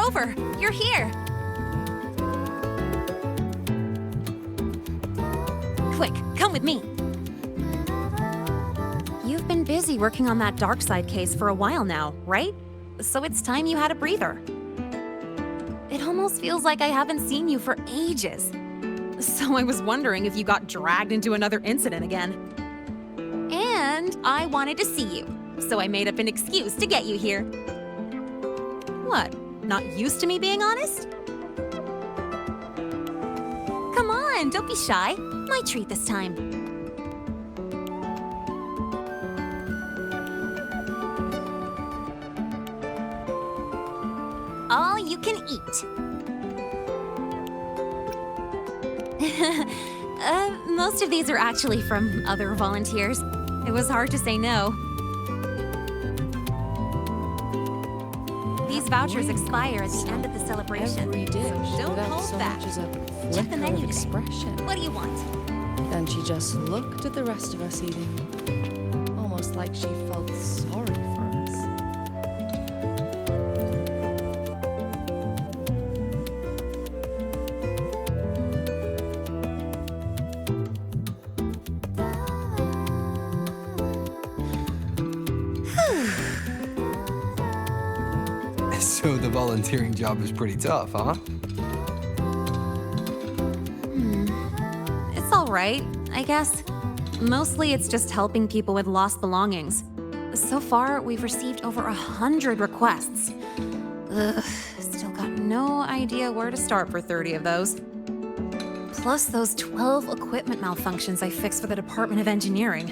over. You're here. Quick, come with me. You've been busy working on that dark side case for a while now, right? So it's time you had a breather. It almost feels like I haven't seen you for ages. So I was wondering if you got dragged into another incident again. And I wanted to see you, so I made up an excuse to get you here. What, not used to me being honest? Come on, don't be shy. My treat this time. All you can eat. Most of these are actually from other volunteers. It was hard to say no. These vouchers expire at the end of the celebration. Every dish Don't without hold so back. much as a Check the flicker menu of today. expression. What do you want? Then she just looked at the rest of us eating, almost like she felt sorry for us. So the volunteering job is pretty tough, huh? It's all right, I guess. Mostly it's just helping people with lost belongings. So far, we've received over 100 requests. Ugh, still got no idea where to start for 30 of those. Plus those 12 equipment malfunctions I fixed for the Department of Engineering.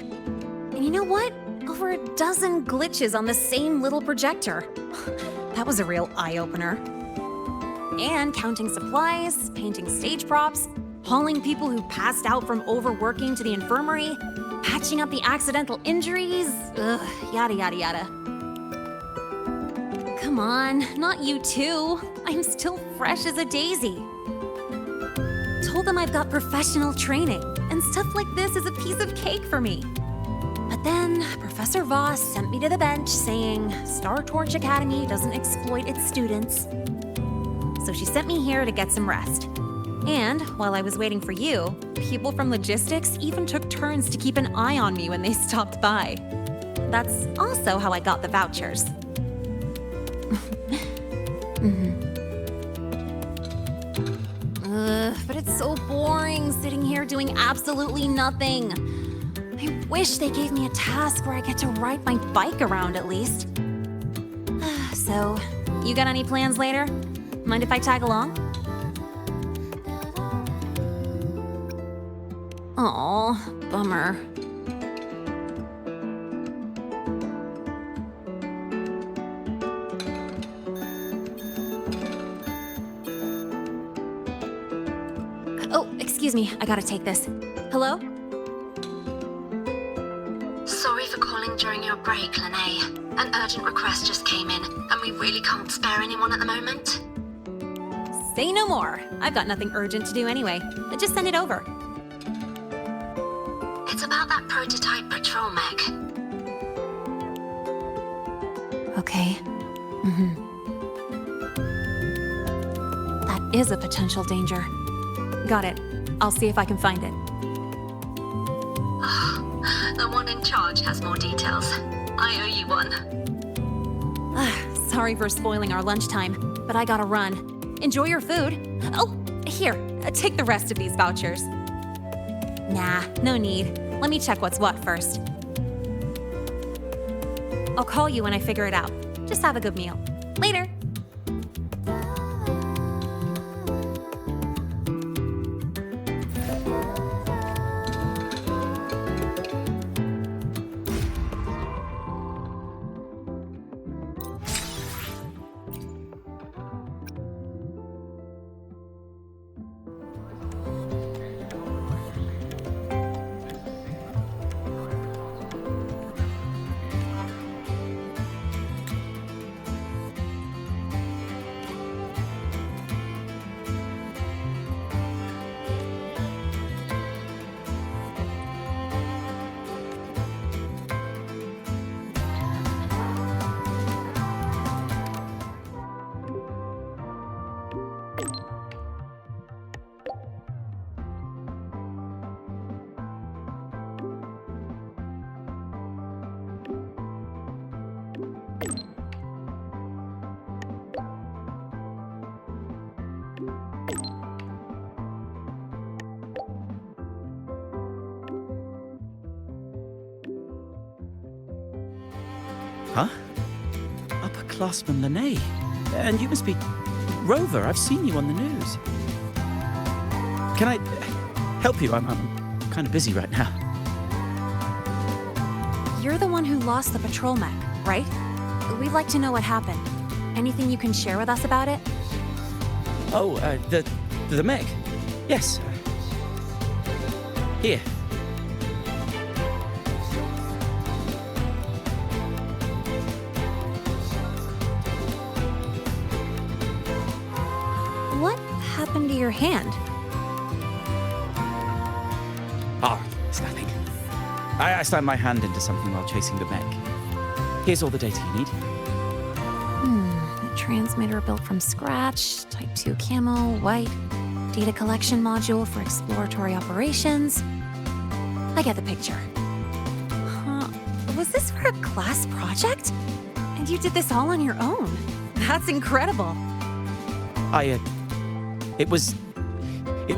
And you know what? Over a dozen glitches on the same little projector. That was a real eye-opener. And counting supplies, painting stage props, hauling people who passed out from overworking to the infirmary, patching up the accidental injuries, yada yada yada. Come on, not you too. I'm still fresh as a daisy. Told them I've got professional training, and stuff like this is a piece of cake for me. But then, Professor Voss sent me to the bench saying Star Torch Academy doesn't exploit its students. So she sent me here to get some rest. And while I was waiting for you, people from logistics even took turns to keep an eye on me when they stopped by. That's also how I got the vouchers. But it's so boring sitting here doing absolutely nothing. I wish they gave me a task where I get to ride my bike around at least. So, you got any plans later? Mind if I tag along? Aw, bummer. Oh, excuse me, I gotta take this. Hello? Sorry for calling during your break, Lynae. An urgent request just came in, and we really can't spare anyone at the moment. Say no more. I've got nothing urgent to do anyway. Just send it over. It's about that prototype patrol mech. Okay. That is a potential danger. Got it. I'll see if I can find it. The one in charge has more details. I owe you one. Sorry for spoiling our lunchtime, but I gotta run. Enjoy your food. Oh, here, take the rest of these vouchers. Nah, no need. Let me check what's what first. I'll call you when I figure it out. Just have a good meal. Later. Huh? Upperclassman Lynae. And you must be Rover. I've seen you on the news. Can I help you? I'm kind of busy right now. You're the one who lost the patrol mech, right? We'd like to know what happened. Anything you can share with us about it? Oh, the Mech. Yes. Here. What happened to your hand? Oh, it's nothing. I slammed my hand into something while chasing the Mech. Here's all the data you need. A transmitter built from scratch, Type 2 camo, white, data collection module for exploratory operations. I get the picture. Huh. Was this for a class project? And you did this all on your own? That's incredible. It was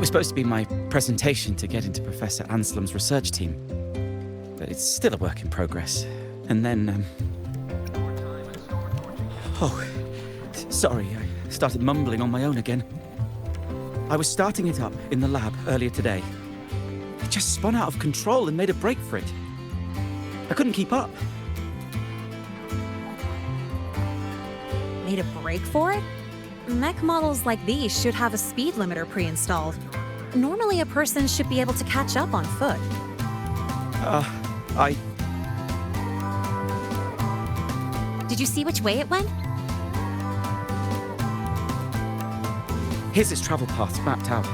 supposed to be my presentation to get into Professor Anselm's research team. But it's still a work in progress. And then, Oh, sorry, I started mumbling on my own again. I was starting it up in the lab earlier today. It just spun out of control and made a break for it. I couldn't keep up. Made a break for it? Mech models like these should have a speed limiter pre-installed. Normally a person should be able to catch up on foot. Did you see which way it went? Here's its travel paths mapped out.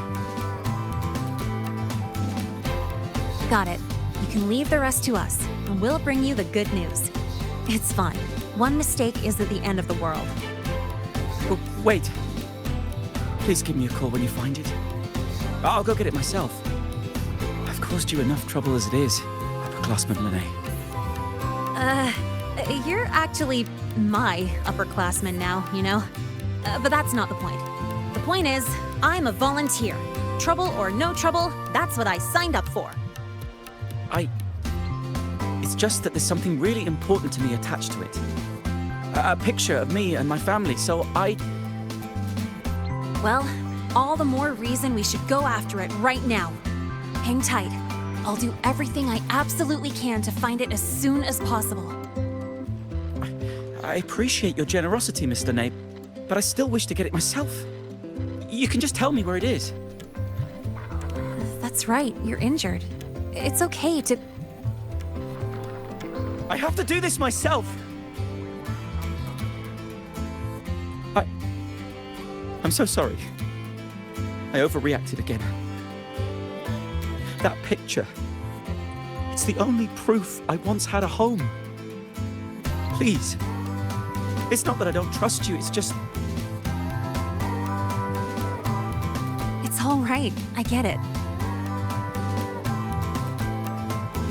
Got it. You can leave the rest to us, and we'll bring you the good news. It's fine. One mistake isn't the end of the world. Oh, wait. Please give me a call when you find it. I'll go get it myself. I've caused you enough trouble as it is, upperclassman Lynae. You're actually my upperclassman now, you know? But that's not the point. The point is, I'm a volunteer. Trouble or no trouble, that's what I signed up for. It's just that there's something really important to me attached to it. A picture of me and my family, so Well, all the more reason we should go after it right now. Hang tight. I'll do everything I absolutely can to find it as soon as possible. I appreciate your generosity, Mr. Lynae, but I still wish to get it myself. You can just tell me where it is. That's right, you're injured. It's okay to... I have to do this myself! I'm so sorry. I overreacted again. That picture. It's the only proof I once had a home. Please. It's not that I don't trust you, it's just... It's all right, I get it.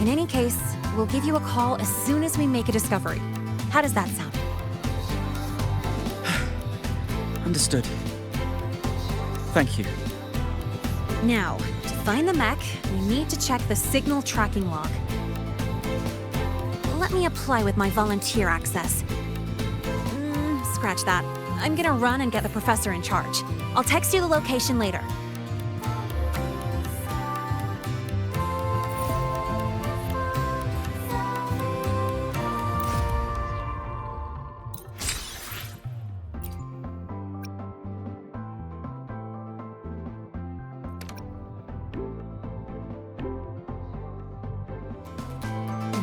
In any case, we'll give you a call as soon as we make a discovery. How does that sound? Understood. Thank you. Now, to find the mech, we need to check the signal tracking log. Let me apply with my volunteer access. Scratch that. I'm gonna run and get the professor in charge. I'll text you the location later.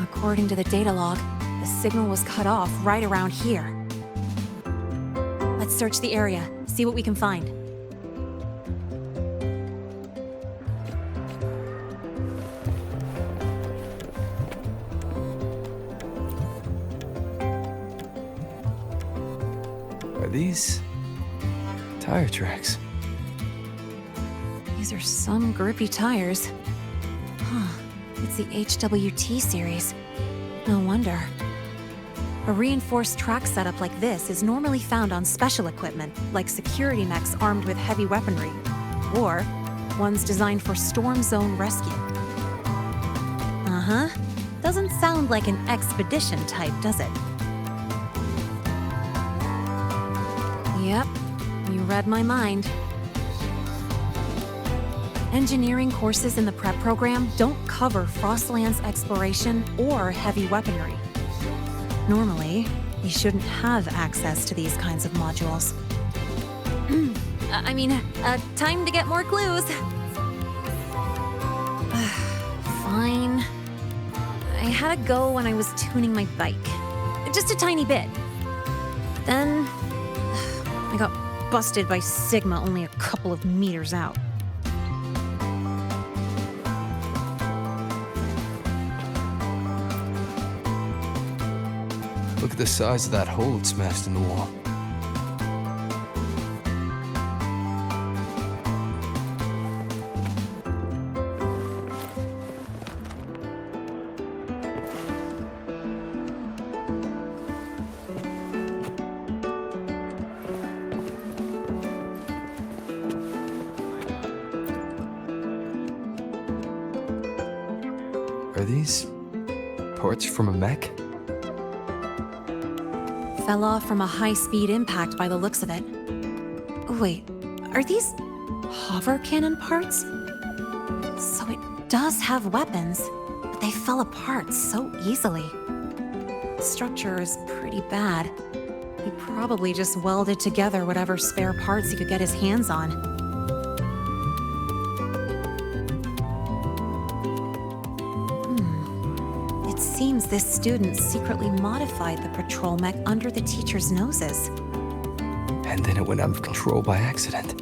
According to the data log, the signal was cut off right around here. Let's search the area, see what we can find. Are these tire tracks? These are some grippy tires. Huh, it's the HWT series. No wonder. A reinforced track setup like this is normally found on special equipment, like security mechs armed with heavy weaponry, or ones designed for storm zone rescue. Uh-huh. Doesn't sound like an expedition type, does it? Yep, you read my mind. Engineering courses in the prep program don't cover Frostland's exploration or heavy weaponry. Normally, you shouldn't have access to these kinds of modules. Time to get more clues. Fine. I had a go when I was tuning my bike. Just a tiny bit. Then, I got busted by Sigma only a couple of meters out. Look at the size of that hole it smashed in the wall. Are these parts from a mech? Fell off from a high-speed impact by the looks of it. Wait, are these hover cannon parts? So it does have weapons, but they fell apart so easily. The structure is pretty bad. He probably just welded together whatever spare parts he could get his hands on. It seems this student secretly modified the patrol mech under the teacher's noses. And then it went out of control by accident.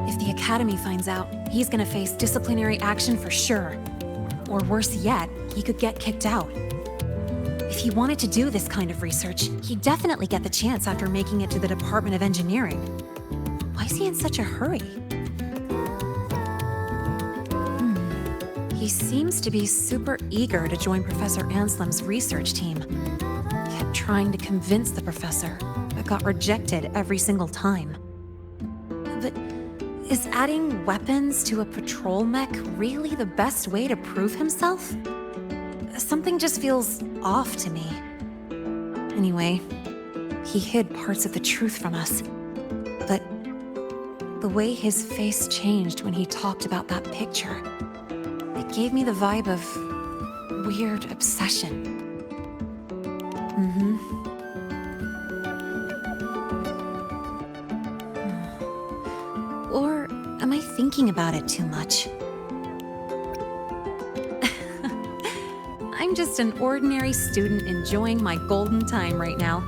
If the Academy finds out, he's gonna face disciplinary action for sure. Or worse yet, he could get kicked out. If he wanted to do this kind of research, he'd definitely get the chance after making it to the Department of Engineering. Why is he in such a hurry? He seems to be super eager to join Professor Anslim's research team. Kept trying to convince the professor, but got rejected every single time. But is adding weapons to a patrol mech really the best way to prove himself? Something just feels off to me. Anyway, he hid parts of the truth from us. But the way his face changed when he talked about that picture, it gave me the vibe of weird obsession. Or am I thinking about it too much? I'm just an ordinary student enjoying my golden time right now.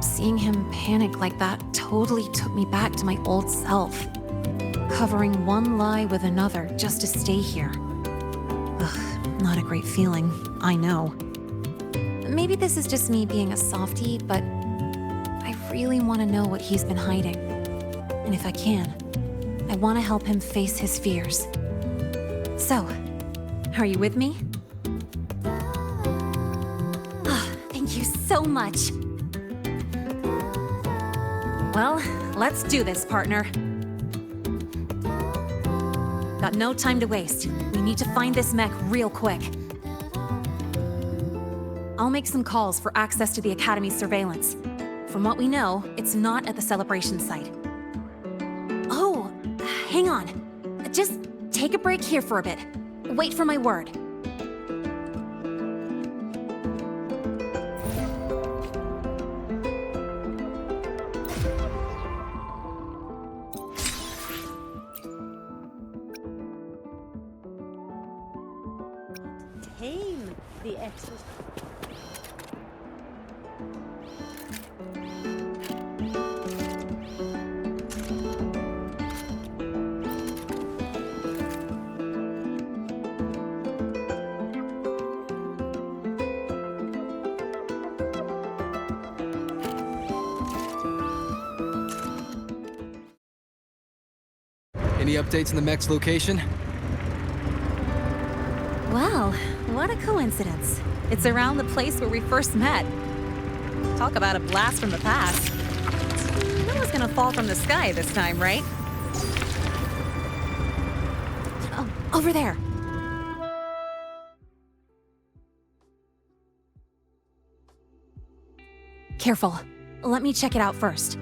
Seeing him panic like that totally took me back to my old self. Covering one lie with another just to stay here. Ugh, not a great feeling, I know. Maybe this is just me being a softie, but I really want to know what he's been hiding. And if I can, I want to help him face his fears. So, are you with me? Thank you so much. Well, let's do this, partner. Got no time to waste. We need to find this mech real quick. I'll make some calls for access to the Academy's surveillance. From what we know, it's not at the celebration site. Oh, hang on. Just take a break here for a bit. Wait for my word. Tame the extra. Any updates on the mech's location? Well, what a coincidence. It's around the place where we first met. Talk about a blast from the past. No one's gonna fall from the sky this time, right? Oh, over there. Careful. Let me check it out first.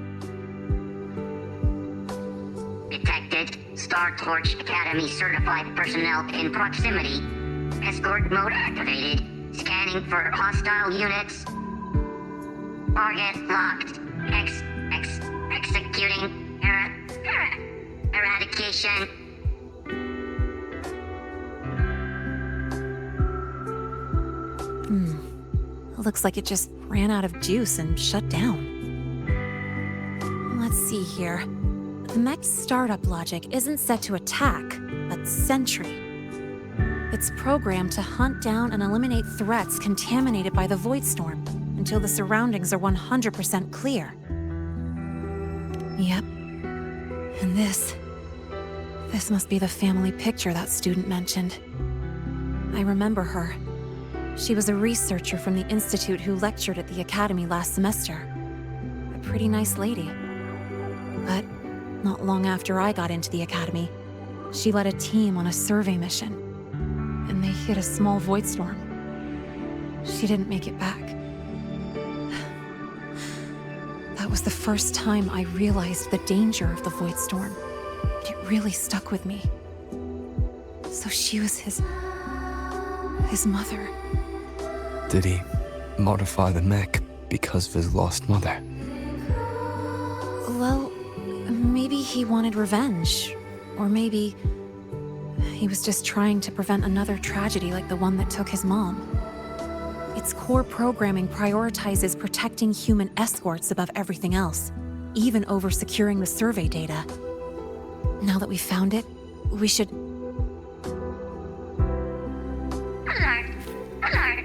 Detected. Star Torch Academy certified personnel in proximity. Escort mode activated. Scanning for hostile units. Target locked. Executing. Eradication. Looks like it just ran out of juice and shut down. Let's see here. Mech's startup logic isn't set to attack, but sentry. It's programmed to hunt down and eliminate threats contaminated by the Void Storm until the surroundings are 100% clear. Yep. And this must be the family picture that student mentioned. I remember her. She was a researcher from the Institute who lectured at the Academy last semester. A pretty nice lady. But not long after I got into the Academy, she led a team on a survey mission. And they hit a small void storm. She didn't make it back. That was the first time I realized the danger of the void storm. It really stuck with me. So she was his mother. Did he modify the mech because of his lost mother? Well, maybe he wanted revenge. Or maybe he was just trying to prevent another tragedy like the one that took his mom. Its core programming prioritizes protecting human escorts above everything else, even over securing the survey data. Now that we found it, we should... Alert! Alert!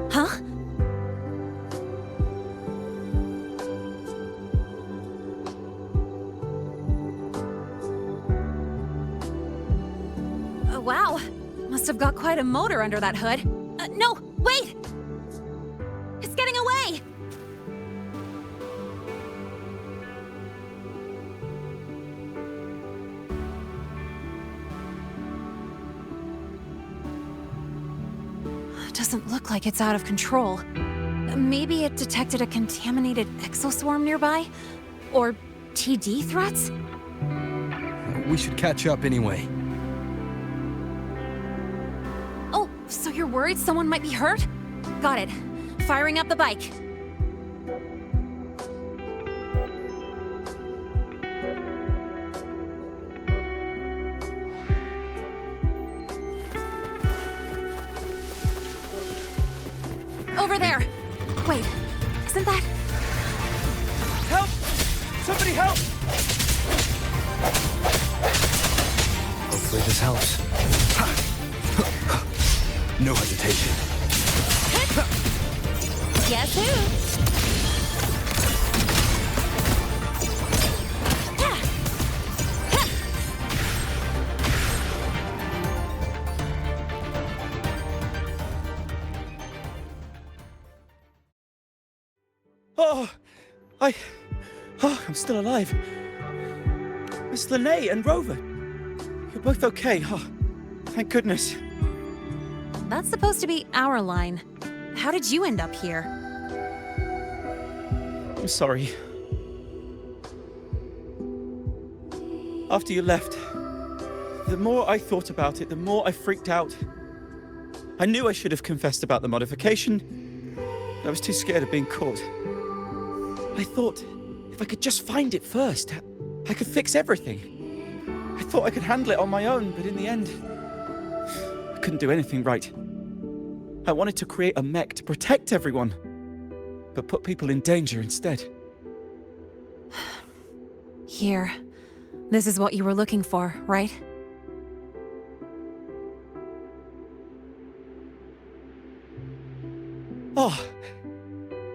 Huh? Wow. Must have got quite a motor under that hood. No, wait! It's getting away! Doesn't look like it's out of control. Maybe it detected a contaminated exoswarm nearby? Or TD threats? We should catch up anyway. Oh, so you're worried someone might be hurt? Got it. Firing up the bike. Over there! Wait, isn't that... Help! Somebody help! Hopefully this helps. No hesitation. Guess who? I'm still alive. Miss Lynae and Rover, you're both okay. Oh, thank goodness. That's supposed to be our line. How did you end up here? I'm sorry. After you left, the more I thought about it, the more I freaked out. I knew I should have confessed about the modification, but I was too scared of being caught. I thought if I could just find it first, I could fix everything. I thought I could handle it on my own, but in the end, I couldn't do anything right. I wanted to create a mech to protect everyone, but put people in danger instead. Here. This is what you were looking for, right? Oh,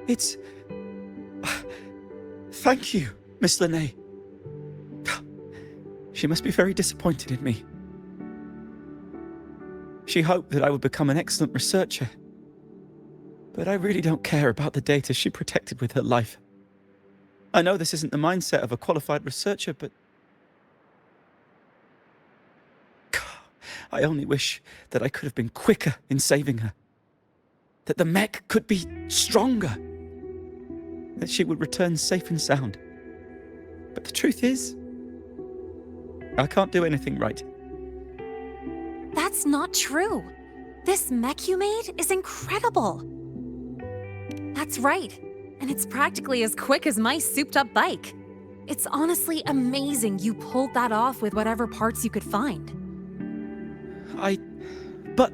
it's... Thank you, Miss Lynae. She must be very disappointed in me. She hoped that I would become an excellent researcher. But I really don't care about the data she protected with her life. I know this isn't the mindset of a qualified researcher, but... I only wish that I could have been quicker in saving her. that the Mech could be stronger, that she would return safe and sound. But the truth is, I can't do anything right. That's not true. This mech you made is incredible. That's right, and it's practically as quick as my souped-up bike. It's honestly amazing you pulled that off with whatever parts you could find. But...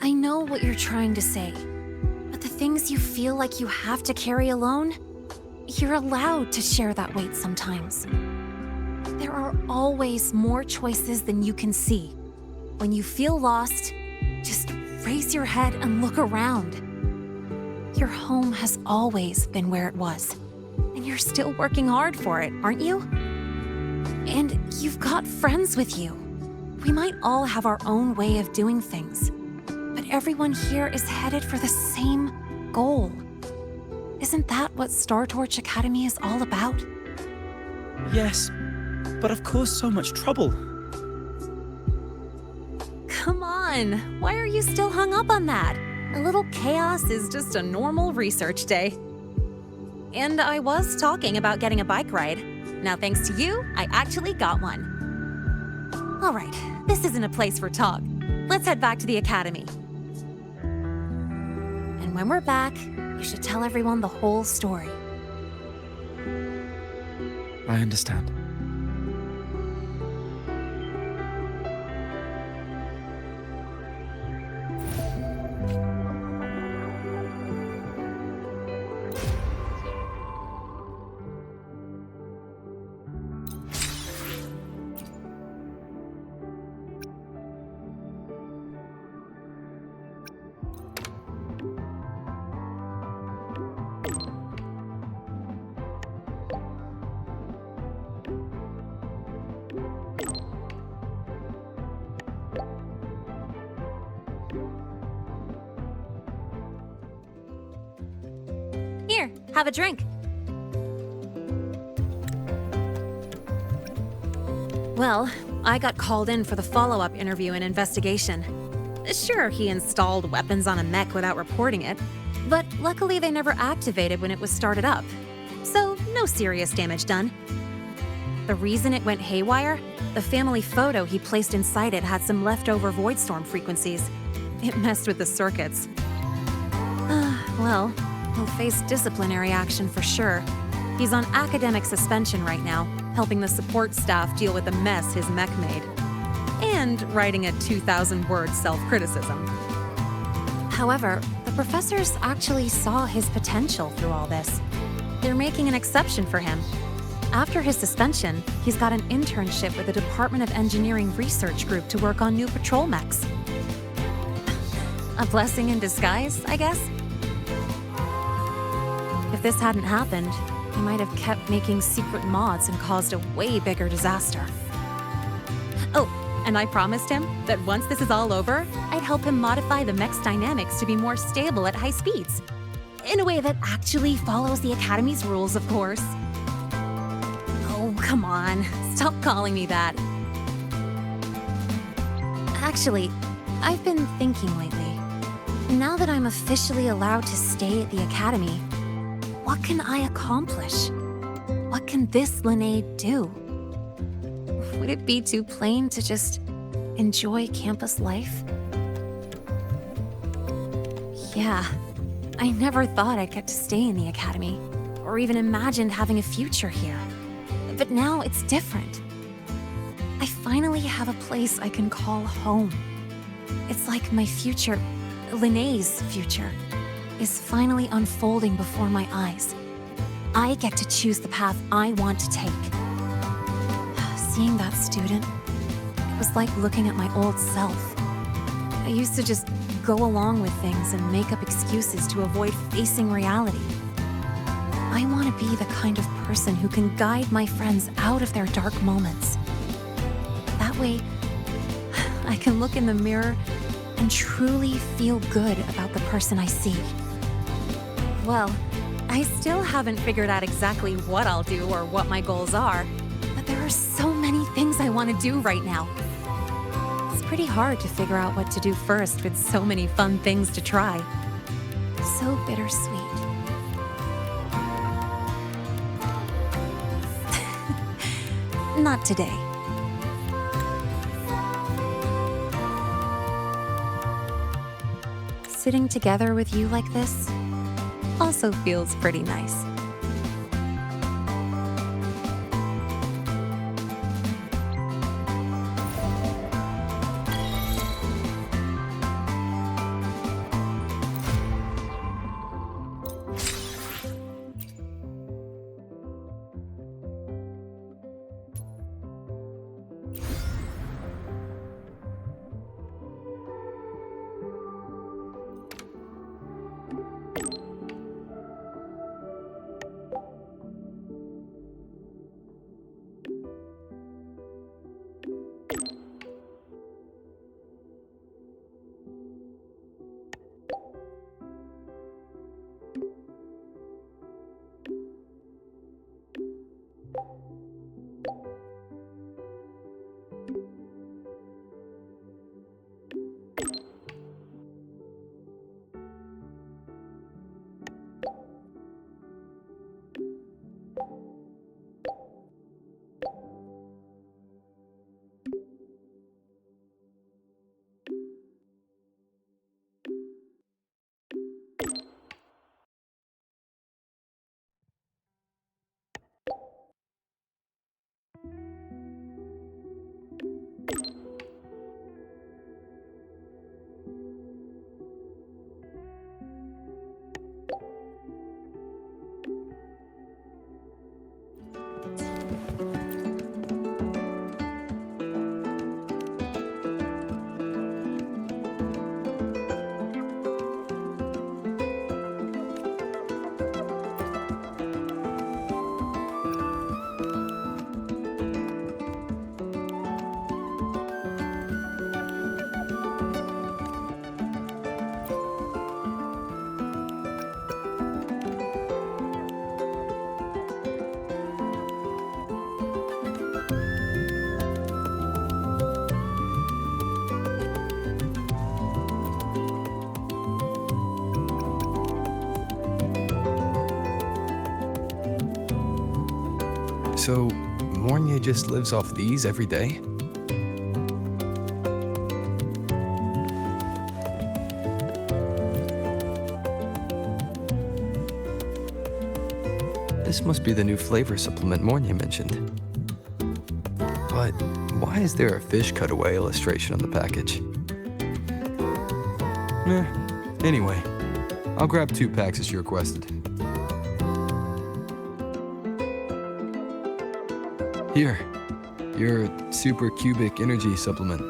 I know what you're trying to say, but the things you feel like you have to carry alone, you're allowed to share that weight sometimes. There are always more choices than you can see. When you feel lost, just raise your head and look around. Your home has always been where it was, and you're still working hard for it, aren't you? And you've got friends with you. We might all have our own way of doing things, but everyone here is headed for the same goal. Isn't that what Star Torch Academy is all about? Yes, but I've caused so much trouble. Come on, why are you still hung up on that? A little chaos is just a normal research day. And I was talking about getting a bike ride. Now, thanks to you, I actually got one. All right, this isn't a place for talk. Let's head back to the academy. And when we're back, you should tell everyone the whole story. I understand. Here, have a drink. Well, I got called in for the follow-up interview and investigation. Sure, he installed weapons on a mech without reporting it, but luckily they never activated when it was started up, so no serious damage done. The reason it went haywire? The family photo he placed inside it had some leftover void storm frequencies. It messed with the circuits. Well, he'll face disciplinary action for sure. He's on academic suspension right now, helping the support staff deal with the mess his mech made. And writing a 2,000-word self-criticism. However, the professors actually saw his potential through all this. They're making an exception for him. After his suspension, he's got an internship with the Department of Engineering Research Group to work on new patrol mechs. A blessing in disguise, I guess? If this hadn't happened, he might have kept making secret mods and caused a way bigger disaster. Oh, and I promised him that once this is all over, I'd help him modify the mech's dynamics to be more stable at high speeds. In a way that actually follows the Academy's rules, of course. Oh, come on. Stop calling me that. Actually, I've been thinking lately. Now that I'm officially allowed to stay at the Academy, what can I accomplish? What can this Lynae do? Would it be too plain to just enjoy campus life? Yeah, I never thought I'd get to stay in the Academy, or even imagined having a future here. But now it's different. I finally have a place I can call home. It's like my future, Lynae's future, is finally unfolding before my eyes. I get to choose the path I want to take. Seeing that student, it was like looking at my old self. I used to just go along with things and make up excuses to avoid facing reality. I want to be the kind of person who can guide my friends out of their dark moments. That way, I can look in the mirror and truly feel good about the person I see. Well, I still haven't figured out exactly what I'll do or what my goals are, but there are so many things I want to do right now. pretty hard to figure out what to do first with so many fun things to try. So bittersweet. Not today. Sitting together with you like this also feels pretty nice. So, Mornye just lives off these every day? This must be the new flavor supplement Mornye mentioned. But why is there a fish cutaway illustration on the package? Anyway, I'll grab 2 packs as you requested. Here, your super cubic energy supplement.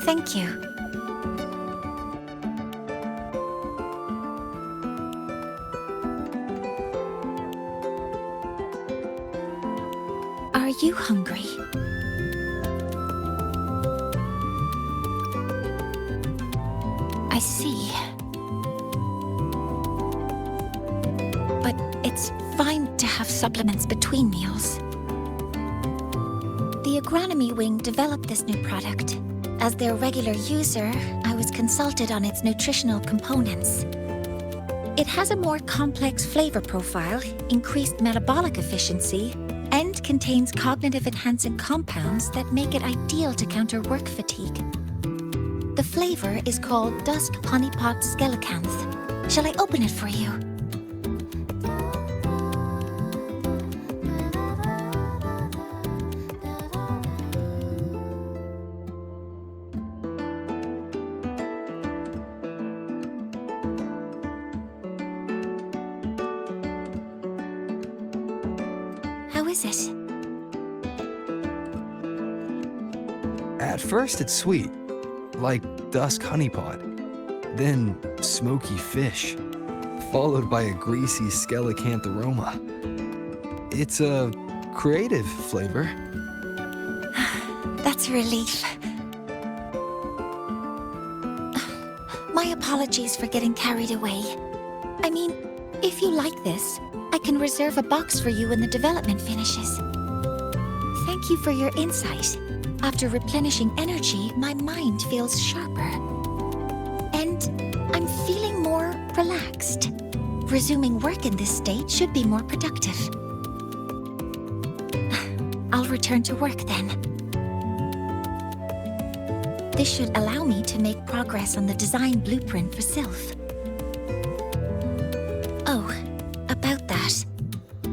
Thank you. Are you hungry? I see. But it's fine to have supplements between meals. The agronomy wing developed this new product. As their regular user, I was consulted on its nutritional components. It has a more complex flavor profile, increased metabolic efficiency, and contains cognitive-enhancing compounds that make it ideal to counter work fatigue. The flavor is called Dusk Honeypot Skellicanth. Shall I open it for you? How is it? At first it's sweet, like dusk honeypot, then smoky fish, followed by a greasy skellicanth aroma. It's a creative flavor. That's a relief. My apologies for getting carried away. I mean, if you like this, I can reserve a box for you when the development finishes. Thank you for your insight. After replenishing energy, my mind feels sharper. And I'm feeling more relaxed. Resuming work in this state should be more productive. I'll return to work then. This should allow me to make progress on the design blueprint for Sylph. Oh, about that.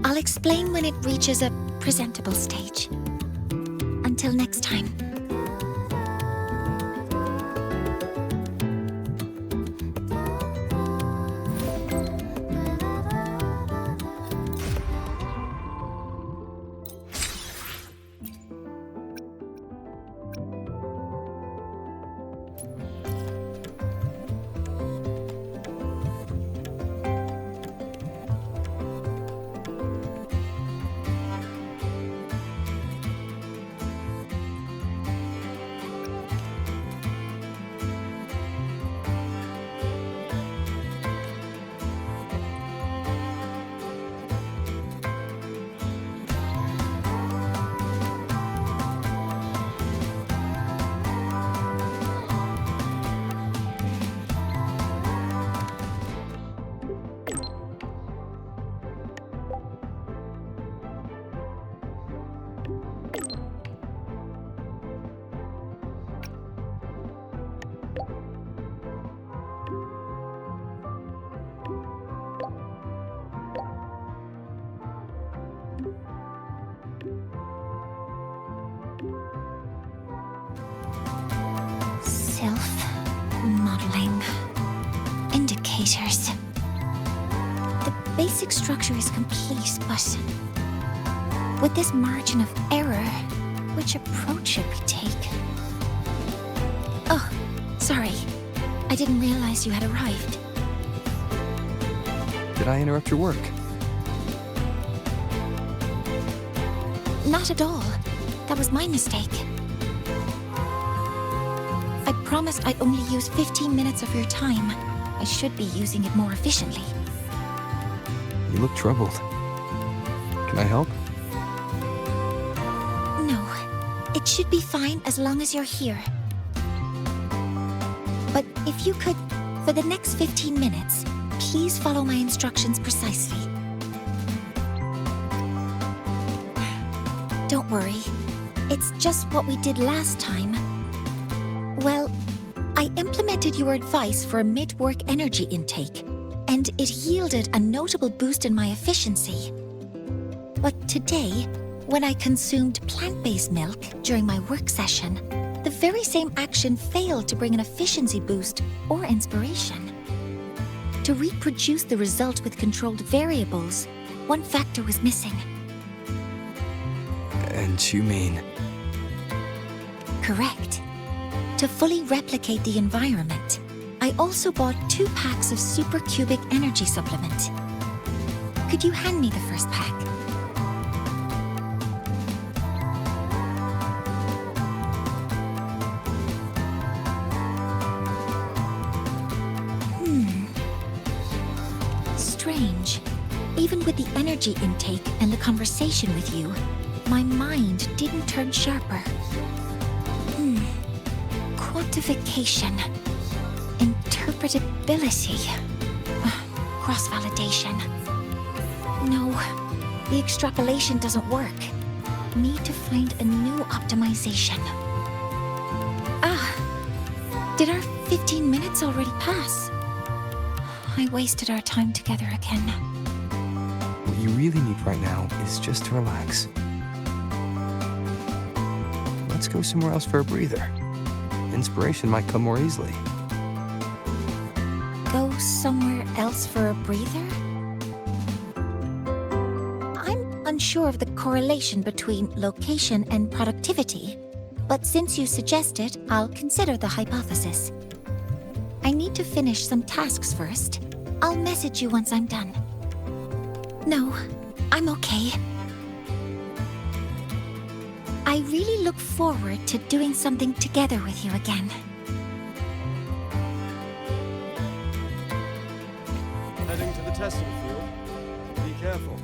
I'll explain when it reaches a presentable stage. Until next time. Modeling. Indicators. The basic structure is complete, but with this margin of error, which approach should we take? Oh, sorry. I didn't realize you had arrived. Did I interrupt your work? Not at all. That was my mistake. I promised I'd only use 15 minutes of your time. I should be using it more efficiently. You look troubled. Can I help? No. It should be fine as long as you're here. But if you could, for the next 15 minutes, please follow my instructions precisely. Don't worry. It's just what we did last time. Well, I implemented your advice for a mid-work energy intake, and it yielded a notable boost in my efficiency. But today, when I consumed plant-based milk during my work session, the very same action failed to bring an efficiency boost or inspiration. To reproduce the result with controlled variables, one factor was missing. And you mean? Correct. To fully replicate the environment, I also bought 2 packs of supercubic energy supplement. Could you hand me the first pack? Strange. Even with the energy intake and the conversation with you, my mind didn't turn sharper. Quantification. Interpretability. Cross-validation. No, the extrapolation doesn't work. Need to find a new optimization. Did our 15 minutes already pass? I wasted our time together again. What you really need right now is just to relax. Let's go somewhere else for a breather. Inspiration might come more easily. Go somewhere else for a breather? I'm unsure of the correlation between location and productivity, but since you suggest it, I'll consider the hypothesis. I need to finish some tasks first. I'll message you once I'm done. No, I'm okay. I really look forward to doing something together with you again. Heading to the testing field. Be careful.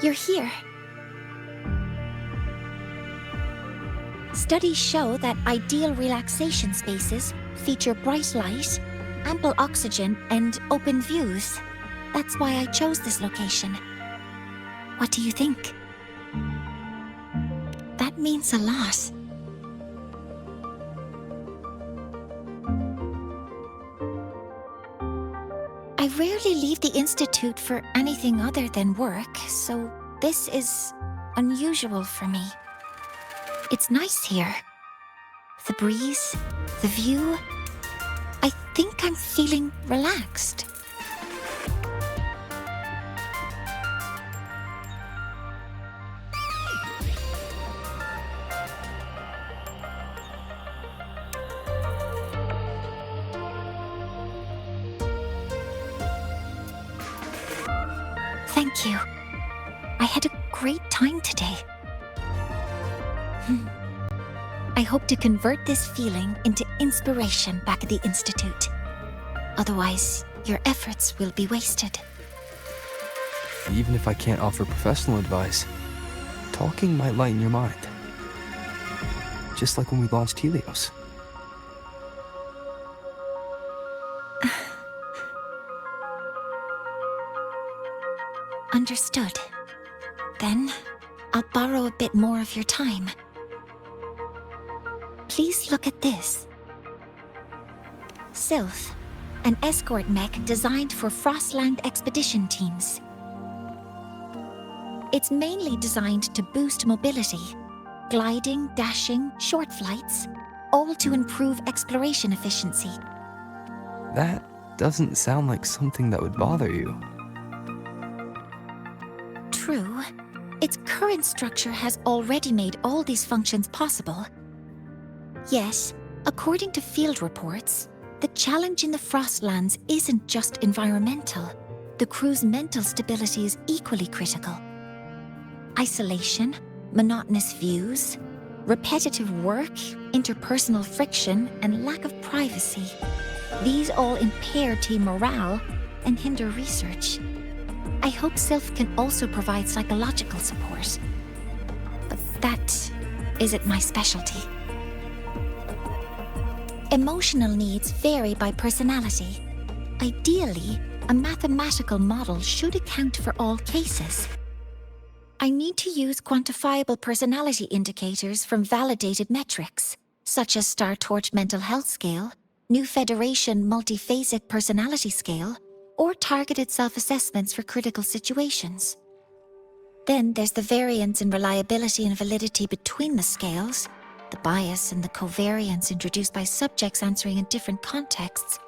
you're here. Studies show that ideal relaxation spaces feature bright light, ample oxygen, and open views. That's why I chose this location. What do you think? That means a lot. I rarely leave the Institute for anything other than work, so this is unusual for me. It's nice here. The breeze, the view. I think I'm feeling relaxed. Thank you. I had a great time today. I hope to convert this feeling into inspiration back at the Institute. Otherwise, your efforts will be wasted. Even if I can't offer professional advice, talking might lighten your mind. Just like when we launched Helios. Understood. Then, I'll borrow a bit more of your time. Please look at this. Sylph, an escort mech designed for Frostland expedition teams. It's mainly designed to boost mobility, gliding, dashing, short flights, all to improve exploration efficiency. That doesn't sound like something that would bother you. True. Its current structure has already made all these functions possible. Yet, according to field reports, the challenge in the Frostlands isn't just environmental. The crew's mental stability is equally critical. Isolation, monotonous views, repetitive work, interpersonal friction, and lack of privacy. These all impair team morale and hinder research. I hope Sylph can also provide psychological support. But that isn't my specialty. Emotional needs vary by personality. Ideally, a mathematical model should account for all cases. I need to use quantifiable personality indicators from validated metrics, such as Star Torch Mental Health Scale, New Federation Multiphasic Personality Scale, or targeted self-assessments for critical situations. Then there's the variance in reliability and validity between the scales, the bias and the covariance introduced by subjects answering in different contexts,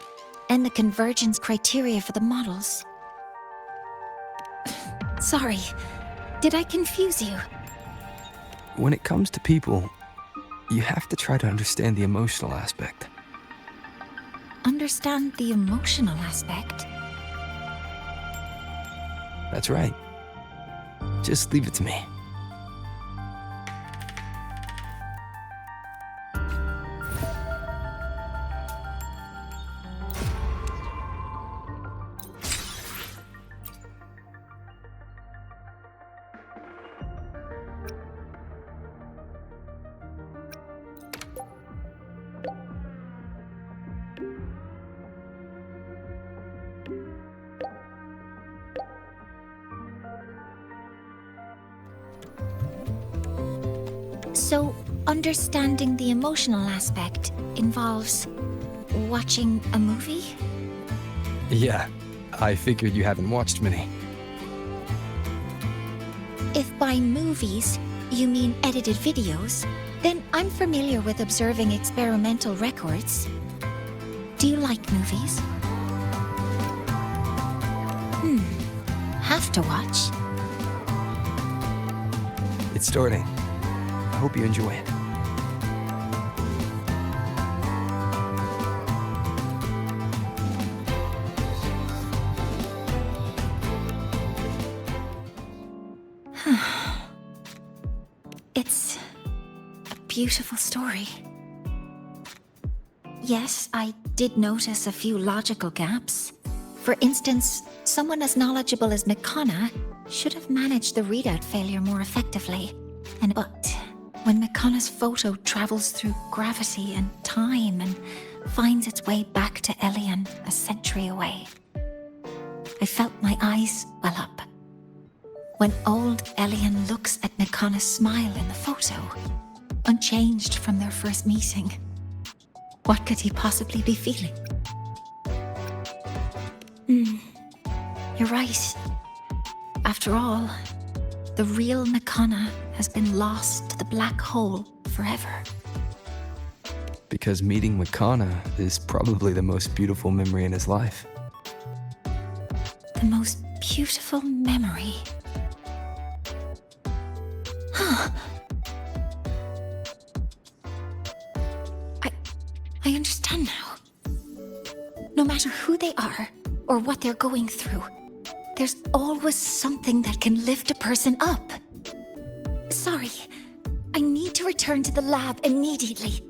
and the convergence criteria for the models. Sorry, did I confuse you? When it comes to people, you have to try to understand the emotional aspect. Understand the emotional aspect? That's right. Just leave it to me. So, understanding the emotional aspect involves watching a movie? Yeah, I figured you haven't watched many. If by movies you mean edited videos, then I'm familiar with observing experimental records. Do you like movies? Have to watch. It's starting. I hope you enjoy it. It's a beautiful story. Yes, I did notice a few logical gaps. For instance, someone as knowledgeable as Mechana should have managed the readout failure more effectively. But when Mechona's photo travels through gravity and time and finds its way back to Elian a century away, I felt my eyes well up. When old Elian looks at Mechona's smile in the photo, unchanged from their first meeting, what could he possibly be feeling? You're right. After all, the real Mechona has been lost to the black hole forever. Because meeting Mechona is probably the most beautiful memory in his life. The most beautiful memory. I understand now. No matter who they are or what they're going through, there's always something that can lift a person up. Sorry, I need to return to the lab immediately.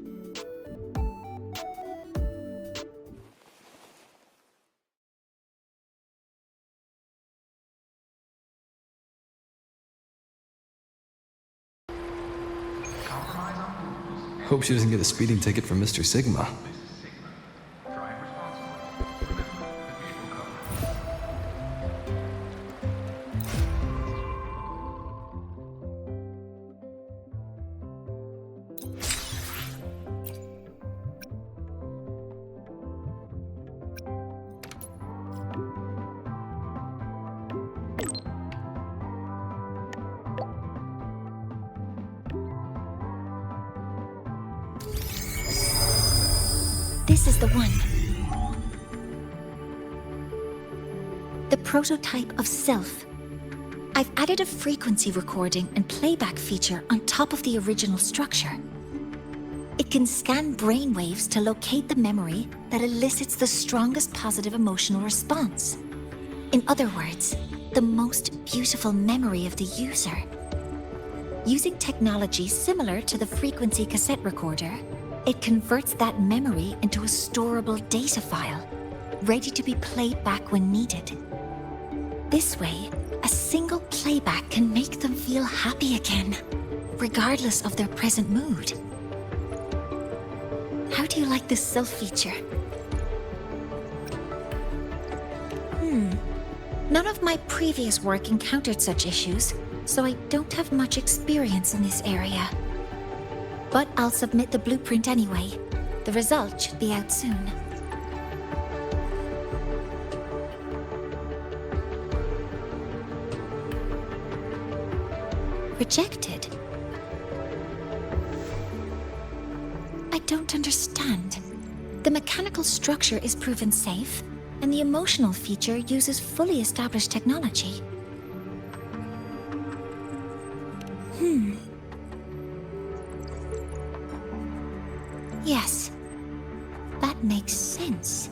Hope she doesn't get a speeding ticket from Mr. Sigma. This is the one. The prototype of Sylph. I've added a frequency recording and playback feature on top of the original structure. It can scan brainwaves to locate the memory that elicits the strongest positive emotional response. In other words, the most beautiful memory of the user. Using technology similar to the frequency cassette recorder, it converts that memory into a storable data file, ready to be played back when needed. This way, a single playback can make them feel happy again, regardless of their present mood. How do you like this Sylph feature? None of my previous work encountered such issues, so I don't have much experience in this area. But I'll submit the blueprint anyway. The result should be out soon. Rejected? I don't understand. The mechanical structure is proven safe, and the emotional feature uses fully established technology. Yes, that makes sense.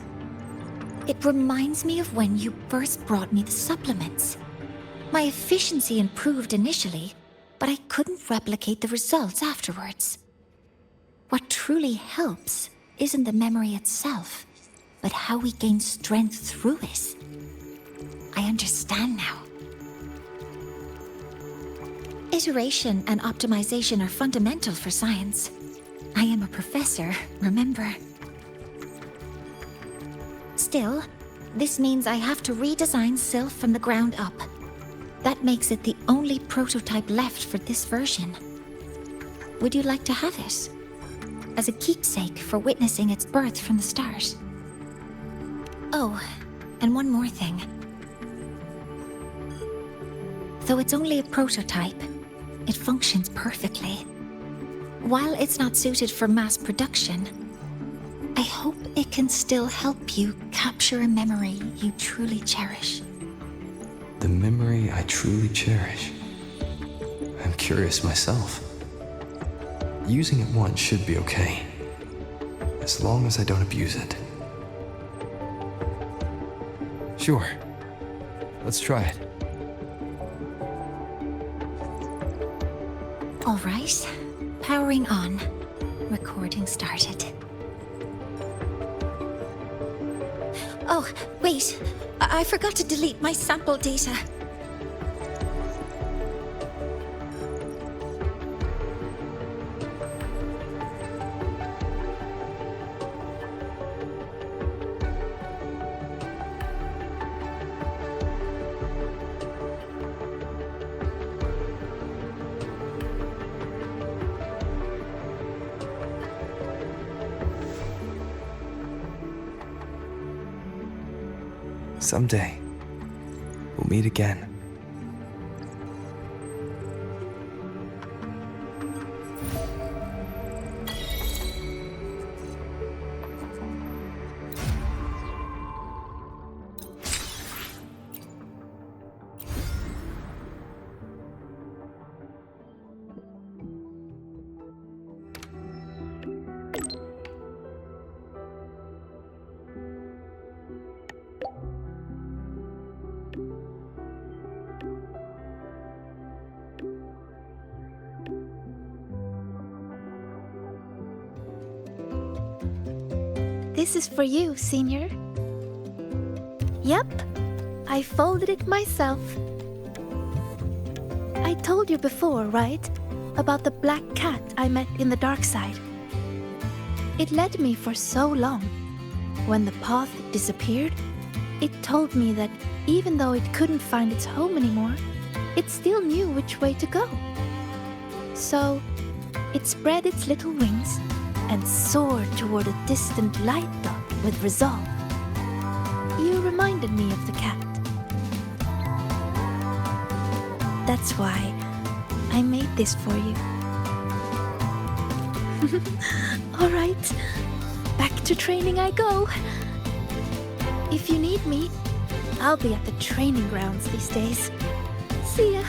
It reminds me of when you first brought me the supplements. My efficiency improved initially, but I couldn't replicate the results afterwards. What truly helps isn't the memory itself, but how we gain strength through it. I understand now. Iteration and optimization are fundamental for science. I am a professor, remember? Still, this means I have to redesign Sylph from the ground up. That makes it the only prototype left for this version. Would you like to have it? As a keepsake for witnessing its birth from the start. Oh, and one more thing. Though it's only a prototype, it functions perfectly. While it's not suited for mass production, I hope it can still help you capture a memory you truly cherish. The memory I truly cherish. I'm curious myself. Using it once should be okay, as long as I don't abuse it. Sure. Let's try it. All right. Powering on. Recording started. Oh, wait. I forgot to delete my sample data. Someday, we'll meet again. This is for you, Senior. Yep, I folded it myself. I told you before, right? About the black cat I met in the dark side. It led me for so long. When the path disappeared, it told me that even though it couldn't find its home anymore, it still knew which way to go. So, it spread its little wings and soared toward a distant light dot with resolve. You reminded me of the cat. That's why I made this for you. All right, back to training I go. If you need me, I'll be at the training grounds these days. See ya.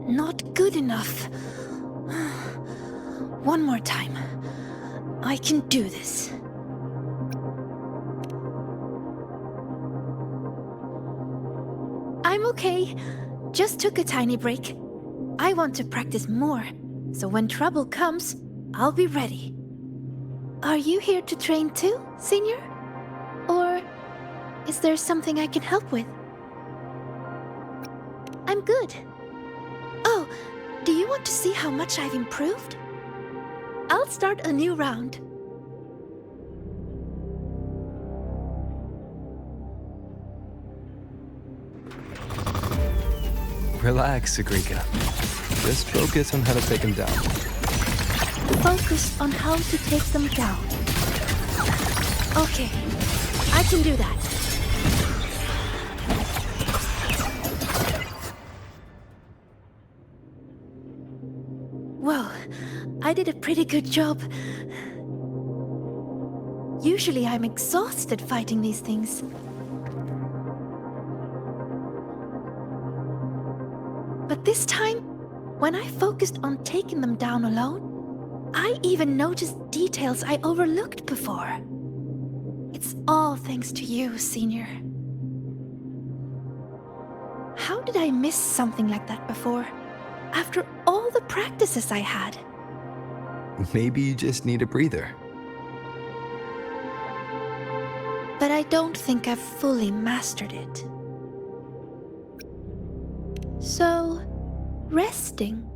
Not good enough. One more time. I can do this. I'm okay. Just took a tiny break. I want to practice more, so when trouble comes, I'll be ready. Are you here to train too, Senior? Or is there something I can help with? I'm good. Oh, do you want to see how much I've improved? I'll start a new round. Relax, Sigrika. Just focus on how to take him down. Focus on how to take them down. Okay, I can do that. Well, I did a pretty good job. Usually I'm exhausted fighting these things. But this time, when I focused on taking them down alone, I even noticed details I overlooked before. It's all thanks to you, Senior. How did I miss something like that before? After all the practices I had. Maybe you just need a breather. But I don't think I've fully mastered it. So, resting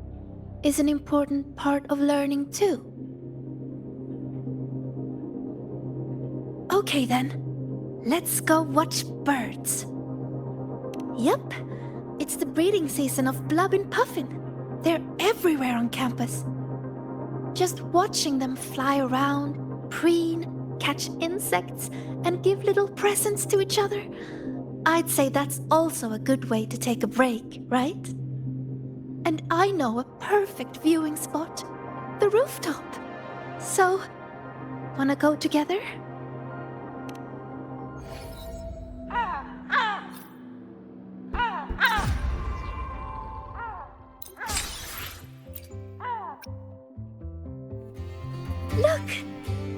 is an important part of learning too. Okay then, let's go watch birds. Yep, it's the breeding season of blub and puffin. They're everywhere on campus. Just watching them fly around, preen, catch insects, and give little presents to each other. I'd say that's also a good way to take a break, right? And I know a perfect viewing spot, the rooftop. So, wanna go together? Look!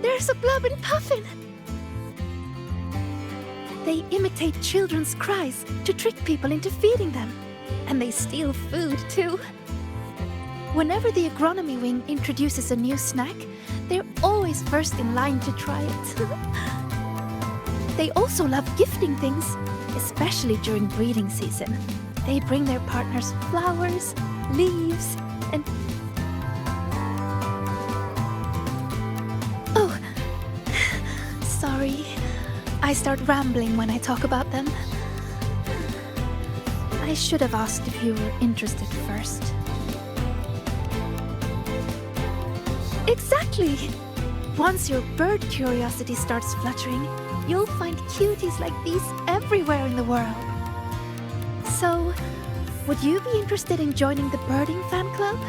There's a blub and puffin! They imitate children's cries to trick people into feeding them. And they steal food, too. Whenever the agronomy wing introduces a new snack, they're always first in line to try it. They also love gifting things, especially during breeding season. They bring their partners flowers, leaves, and... Oh, sorry. I start rambling when I talk about them. I should have asked if you were interested first. Exactly! Once your bird curiosity starts fluttering, you'll find cuties like these everywhere in the world. So, would you be interested in joining the birding fan club?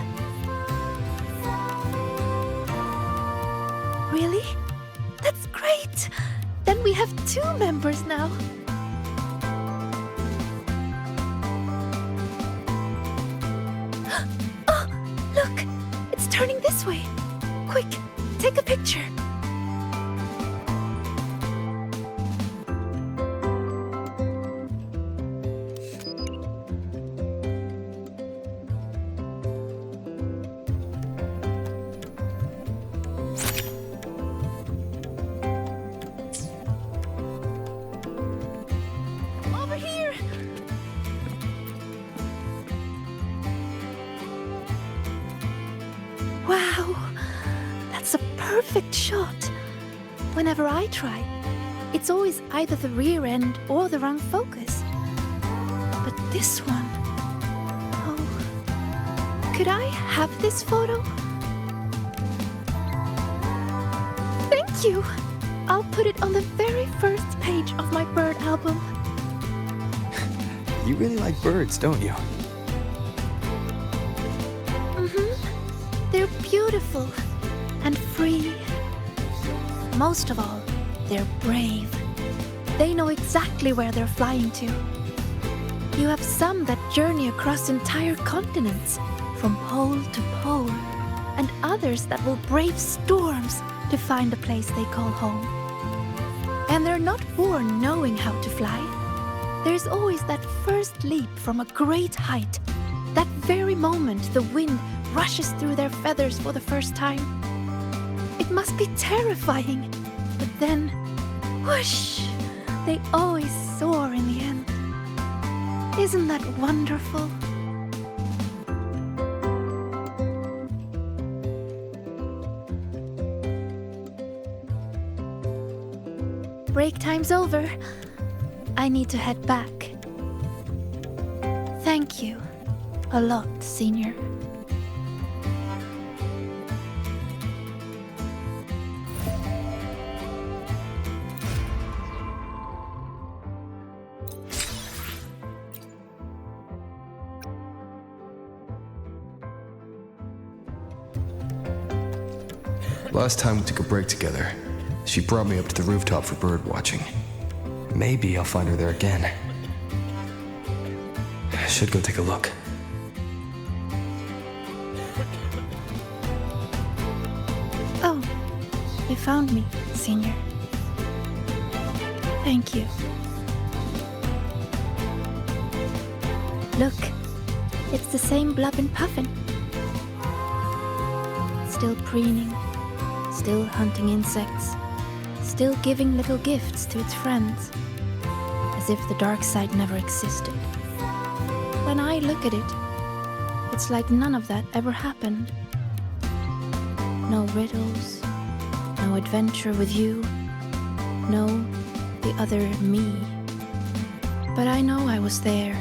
Really? That's great! Then we have 2 members now. Oh, look! It's turning this way. Quick, take a picture. Over here! Wow! That's a perfect shot. Whenever I try, it's always either the rear end or the wrong focus. But this one... Oh... Could I have this photo? Thank you! I'll put it on the very first page of my bird album. You really like birds, don't you? They're beautiful and free. Most of all, they're brave. They know exactly where they're flying to. You have some that journey across entire continents, from pole to pole, and others that will brave storms to find a place they call home. And they're not born knowing how to fly. There's always that first leap from a great height. That very moment the wind rushes through their feathers for the first time. It must be terrifying, but then, whoosh, they always soar in the end. Isn't that wonderful? Break time's over. I need to head back. Thank you a lot, Senior. Last time we took a break together, she brought me up to the rooftop for bird watching. Maybe I'll find her there again. I should go take a look. Oh, you found me, Senior. Thank you. Look, it's the same blub and puffin. Still preening, still hunting insects, still giving little gifts to its friends, as if the dark side never existed. When I look at it, it's like none of that ever happened. No riddles, no adventure with you, no the other me. But I know I was there.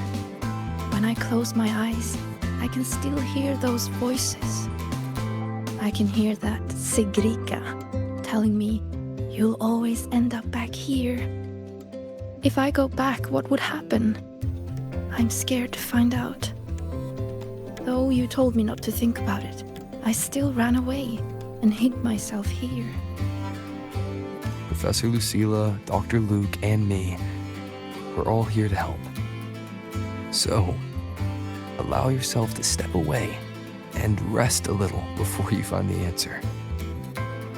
When I close my eyes, I can still hear those voices. I can hear that Sigrika telling me, you'll always end up back here. If I go back, what would happen? I'm scared to find out. Though you told me not to think about it, I still ran away and hid myself here. Professor Lucilla, Dr. Luuk, and me, we're all here to help. So, allow yourself to step away and rest a little before you find the answer.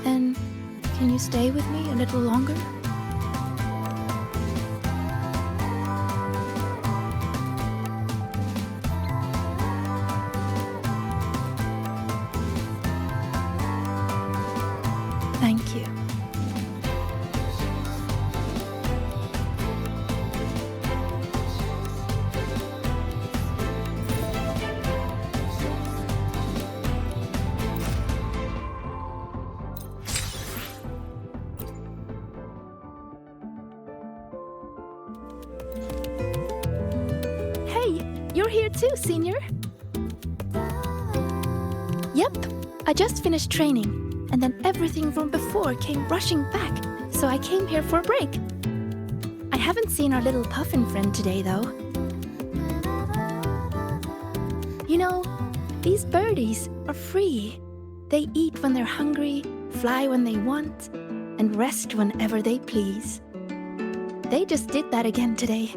Then, can you stay with me a little longer? Thank you. too, Senior. Yep, I just finished training, and then everything from before came rushing back, so I came here for a break. I haven't seen our little puffin friend today, though. You know, these birdies are free. They eat when they're hungry, fly when they want, and rest whenever they please. They just did that again today.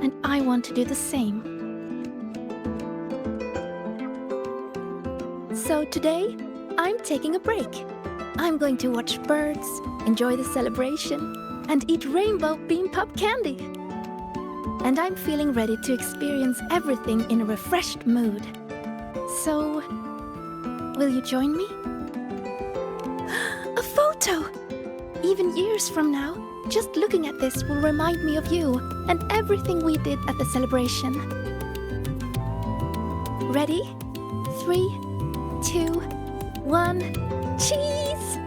And I want to do the same. So today, I'm taking a break. I'm going to watch birds, enjoy the celebration, and eat rainbow bean pop candy. And I'm feeling ready to experience everything in a refreshed mood. So, will you join me? A photo! Even years from now, just looking at this will remind me of you and everything we did at the celebration. Ready? 3, 2, 1, cheese!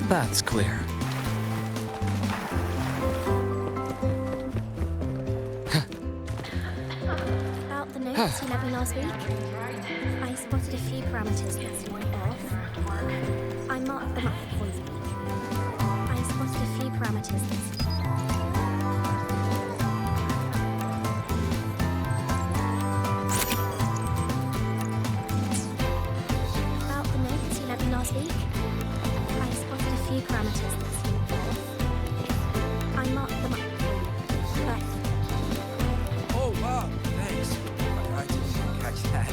That's clear. About the notes you left me last week, I spotted a few parameters that seemed off. I marked them up for you. I spotted a few parameters that About the notes you left me last week, I spotted a few parameters that seemed off. I marked them up for you. But Oh, wow, thanks. I didn't catch that.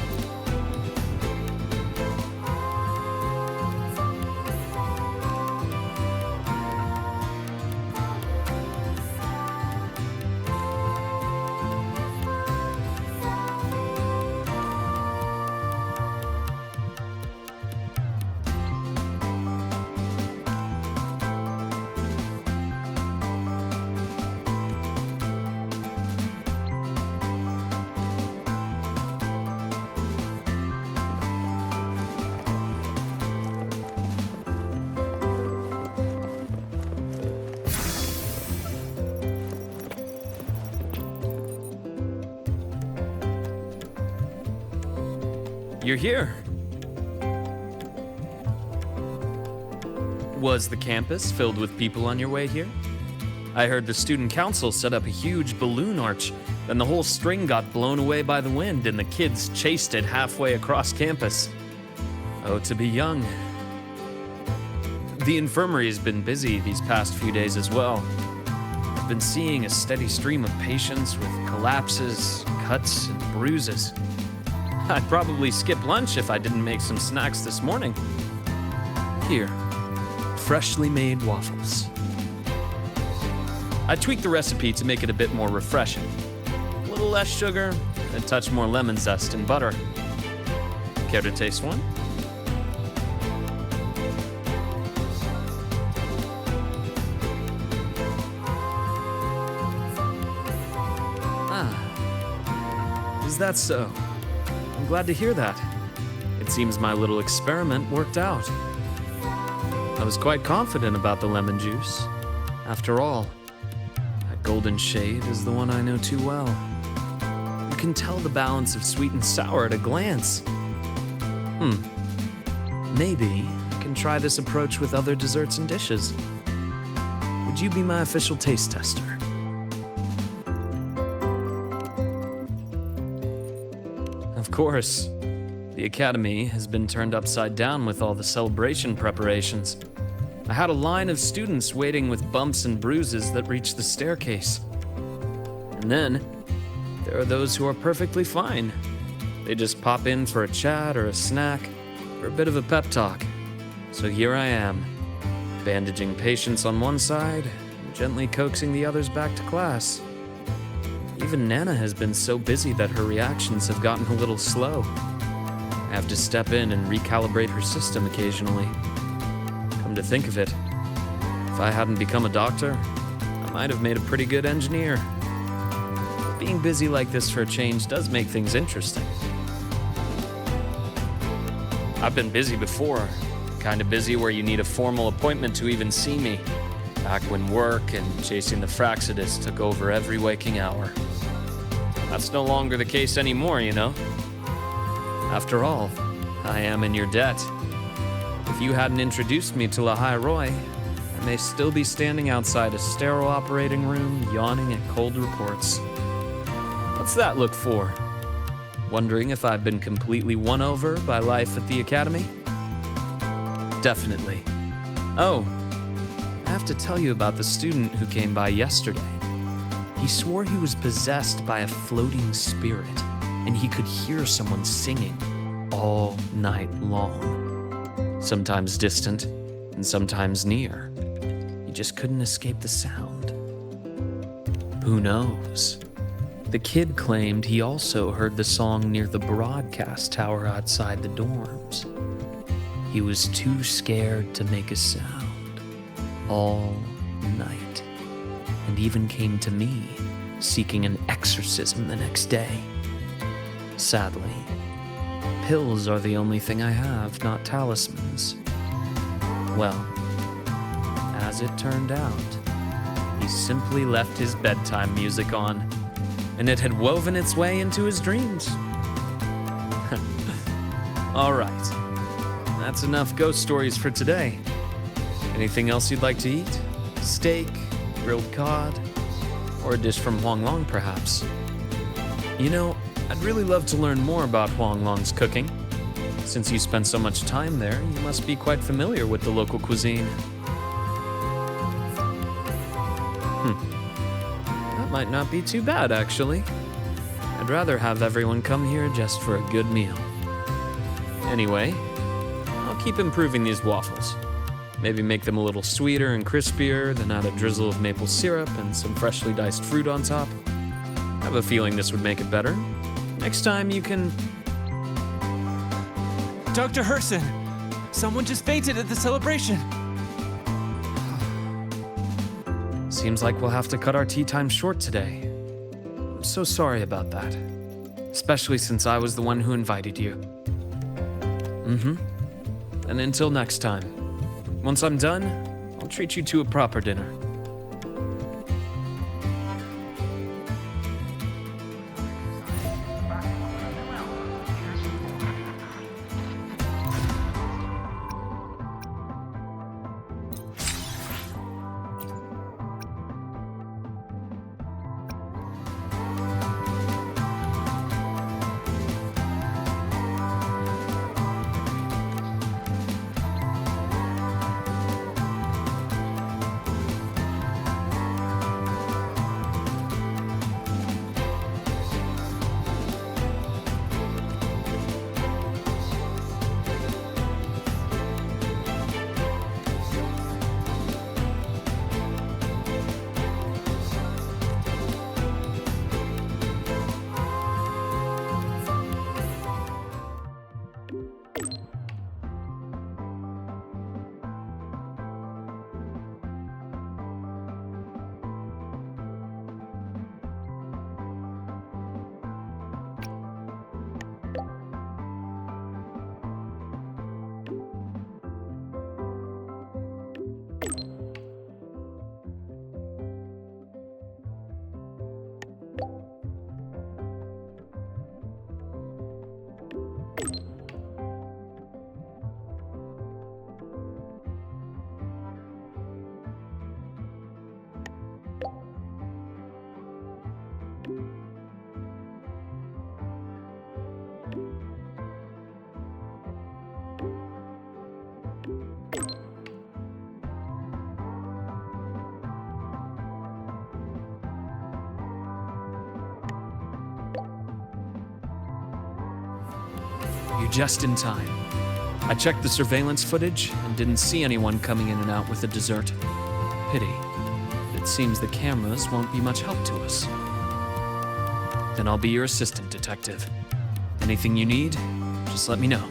You're here. Was the campus filled with people on your way here? I heard the student council set up a huge balloon arch, then the whole string got blown away by the wind and the kids chased it halfway across campus. Oh, to be young. The infirmary has been busy these past few days as well. I've been seeing a steady stream of patients with collapses, cuts, and bruises. I'd probably skip lunch if I didn't make some snacks this morning. Here, freshly made waffles. I tweaked the recipe to make it a bit more refreshing. A little less sugar, and a touch more lemon zest and butter. Care to taste one? Ah, is that so? I'm glad to hear that. It seems my little experiment worked out. I was quite confident about the lemon juice. After all, that golden shade is the one I know too well. You can tell the balance of sweet and sour at a glance. Maybe I can try this approach with other desserts and dishes. you be my official taste tester? Of course. The academy has been turned upside down with all the celebration preparations. I had a line of students waiting with bumps and bruises that reached the staircase. And then, there are those who are perfectly fine. They just pop in for a chat or a snack or a bit of a pep talk. So here I am, bandaging patients on one side and gently coaxing the others back to class. Even Nana has been so busy that her reactions have gotten a little slow. I have to step in and recalibrate her system occasionally. Come to think of it, if I hadn't become a doctor, I might have made a pretty good engineer. But being busy like this for a change does make things interesting. I've been busy before, kind of busy where you need a formal appointment to even see me. Back when work and chasing the Fraxidus took over every waking hour. That's no longer the case anymore, you know? After all, I am in your debt. If you hadn't introduced me to Lahai Roy, I may still be standing outside a sterile operating room, yawning at cold reports. What's that look for? Wondering if I've been completely won over by life at the academy? Definitely. Oh, I have to tell you about the student who came by yesterday. He swore he was possessed by a floating spirit, and he could hear someone singing all night long. Sometimes distant, and sometimes near. He just couldn't escape the sound. Who knows? The kid claimed he also heard the song near the broadcast tower outside the dorms. He was too scared to make a sound all night, and even came to me, seeking an exorcism the next day. Sadly, pills are the only thing I have, not talismans. Well, as it turned out, he simply left his bedtime music on, and it had woven its way into his dreams. All right, that's enough ghost stories for today. Anything else you'd like to eat? Steak, grilled cod, or a dish from Huang Long, perhaps? You know, I'd really love to learn more about Huang Long's cooking. Since you spend so much time there, you must be quite familiar with the local cuisine. That might not be too bad, actually. I'd rather have everyone come here just for a good meal. Anyway, I'll keep improving these waffles. Maybe make them a little sweeter and crispier, then add a drizzle of maple syrup and some freshly diced fruit on top. I have a feeling this would make it better. Next time you can... Dr. Herssen! Someone just fainted at the celebration! Seems like we'll have to cut our tea time short today. I'm so sorry about that. Especially since I was the one who invited you. And until next time. Once I'm done, I'll treat you to a proper dinner. just in time. I checked the surveillance footage and didn't see anyone coming in and out with a dessert. Pity. It seems the cameras won't be much help to us. Then I'll be your assistant, Detective. Anything you need, just let me know.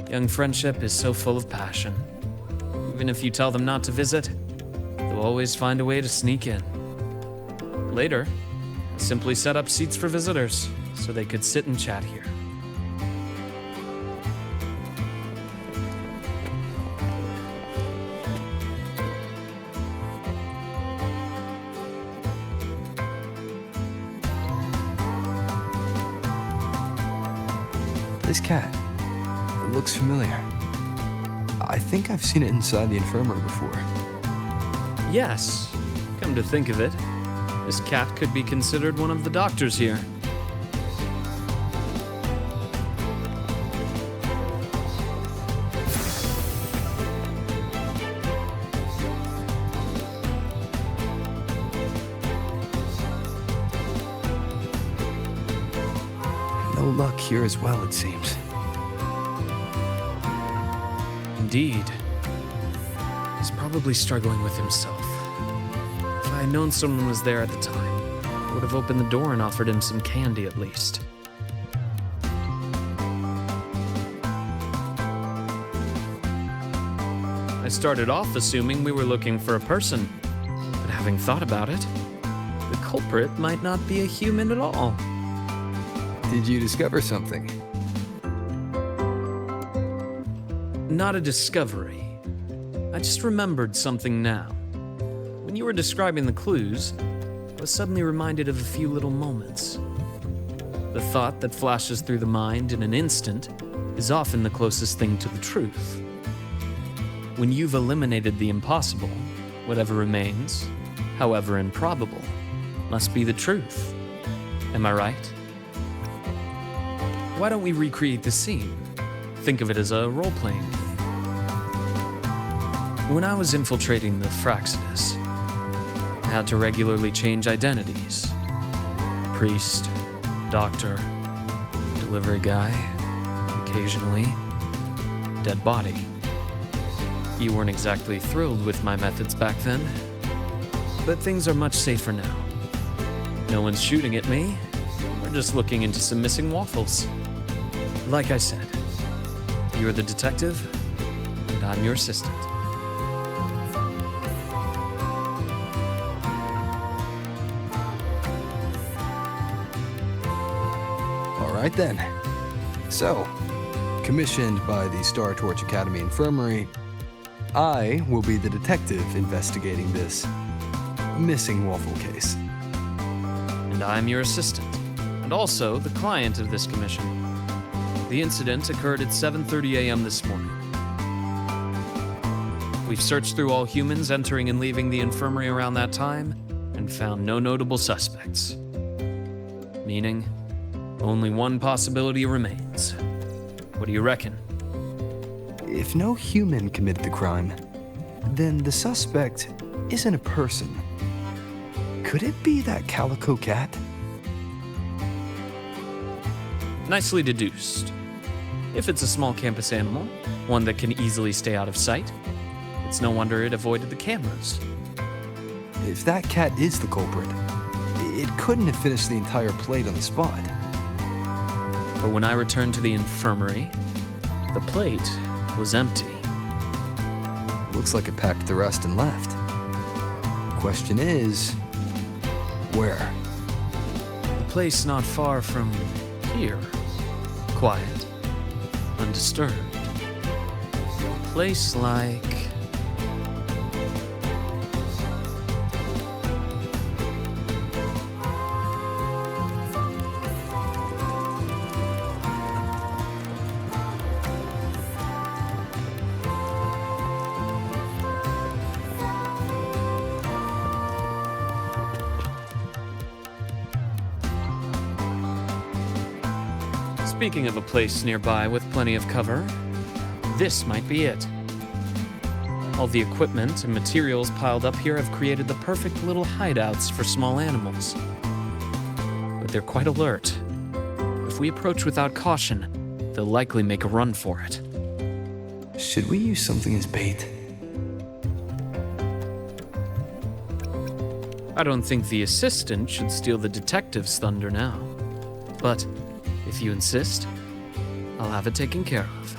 Young friendship is so full of passion. Even if you tell them not to visit, they'll always find a way to sneak in. Later, I simply set up seats for visitors so they could sit and chat here. This cat, it looks familiar. I think I've seen it inside the infirmary before. Yes, come to think of it, this cat could be considered one of the doctors here. No luck here as well, it seems. Indeed. He's probably struggling with himself. If I had known someone was there at the time, I would have opened the door and offered him some candy at least. I started off assuming we were looking for a person, but having thought about it, the culprit might not be a human at all. Did you discover something? Not a discovery. I just remembered something now. When you were describing the clues, I was suddenly reminded of a few little moments. The thought that flashes through the mind in an instant is often the closest thing to the truth. When you've eliminated the impossible, whatever remains, however improbable, must be the truth. Am I right? Why don't we recreate the scene? Think of it as a role-playing game. When I was infiltrating the Fraxidus, I had to regularly change identities. Priest, doctor, delivery guy, occasionally, dead body. You weren't exactly thrilled with my methods back then, but things are much safer now. No one's shooting at me, we're just looking into some missing waffles. Like I said, you're the detective, and I'm your assistant. All right then. So, commissioned by the Star Torch Academy Infirmary, I will be the detective investigating this missing waffle case. And I'm your assistant, and also the client of this commission. The incident occurred at 7:30 a.m. this morning. We've searched through all humans entering and leaving the infirmary around that time and found no notable suspects. Meaning, only one possibility remains. What do you reckon? If no human committed the crime, then the suspect isn't a person. Could it be that calico cat? Nicely deduced. If it's a small campus animal, one that can easily stay out of sight, it's no wonder it avoided the cameras. If that cat is the culprit, it couldn't have finished the entire plate on the spot. But when I returned to the infirmary, the plate was empty. Looks like it packed the rest and left. Question is, where? The place not far from here. Quiet. Undisturbed. A place like... Speaking of a place nearby with plenty of cover, this might be it. All the equipment and materials piled up here have created the perfect little hideouts for small animals. But they're quite alert. If we approach without caution, they'll likely make a run for it. Should we use something as bait? I don't think the assistant should steal the detective's thunder now. But if you insist, I'll have it taken care of.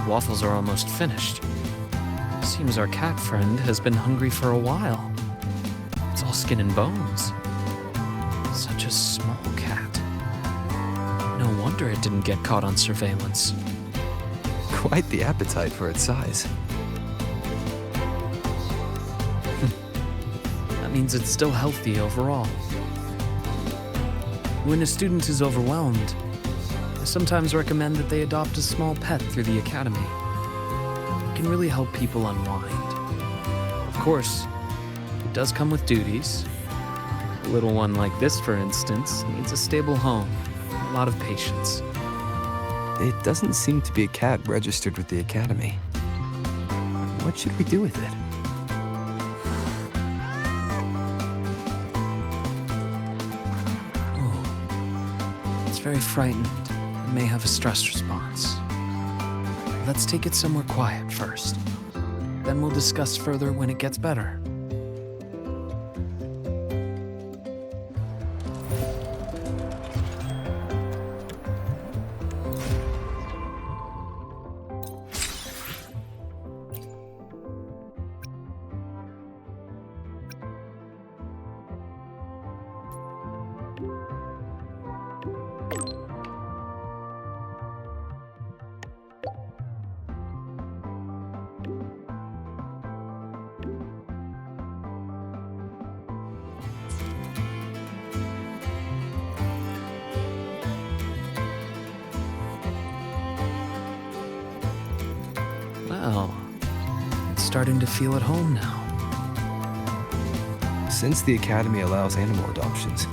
Waffles are almost finished. Seems our cat friend has been hungry for a while. It's all skin and bones. Such a small cat. No wonder it didn't get caught on surveillance. Quite the appetite for its size. That means it's still healthy overall. When a student is overwhelmed, I sometimes recommend that they adopt a small pet through the academy. It can really help people unwind. Of course, it does come with duties. A little one like this, for instance, needs a stable home, a lot of patience. It doesn't seem to be a cat registered with the academy. What should we do with it? Oh, it's very frightened. It may have a stress response. Let's take it somewhere quiet first. Then we'll discuss further when it gets better. Well, it's starting to feel at home now. Since the academy allows animal adoptions,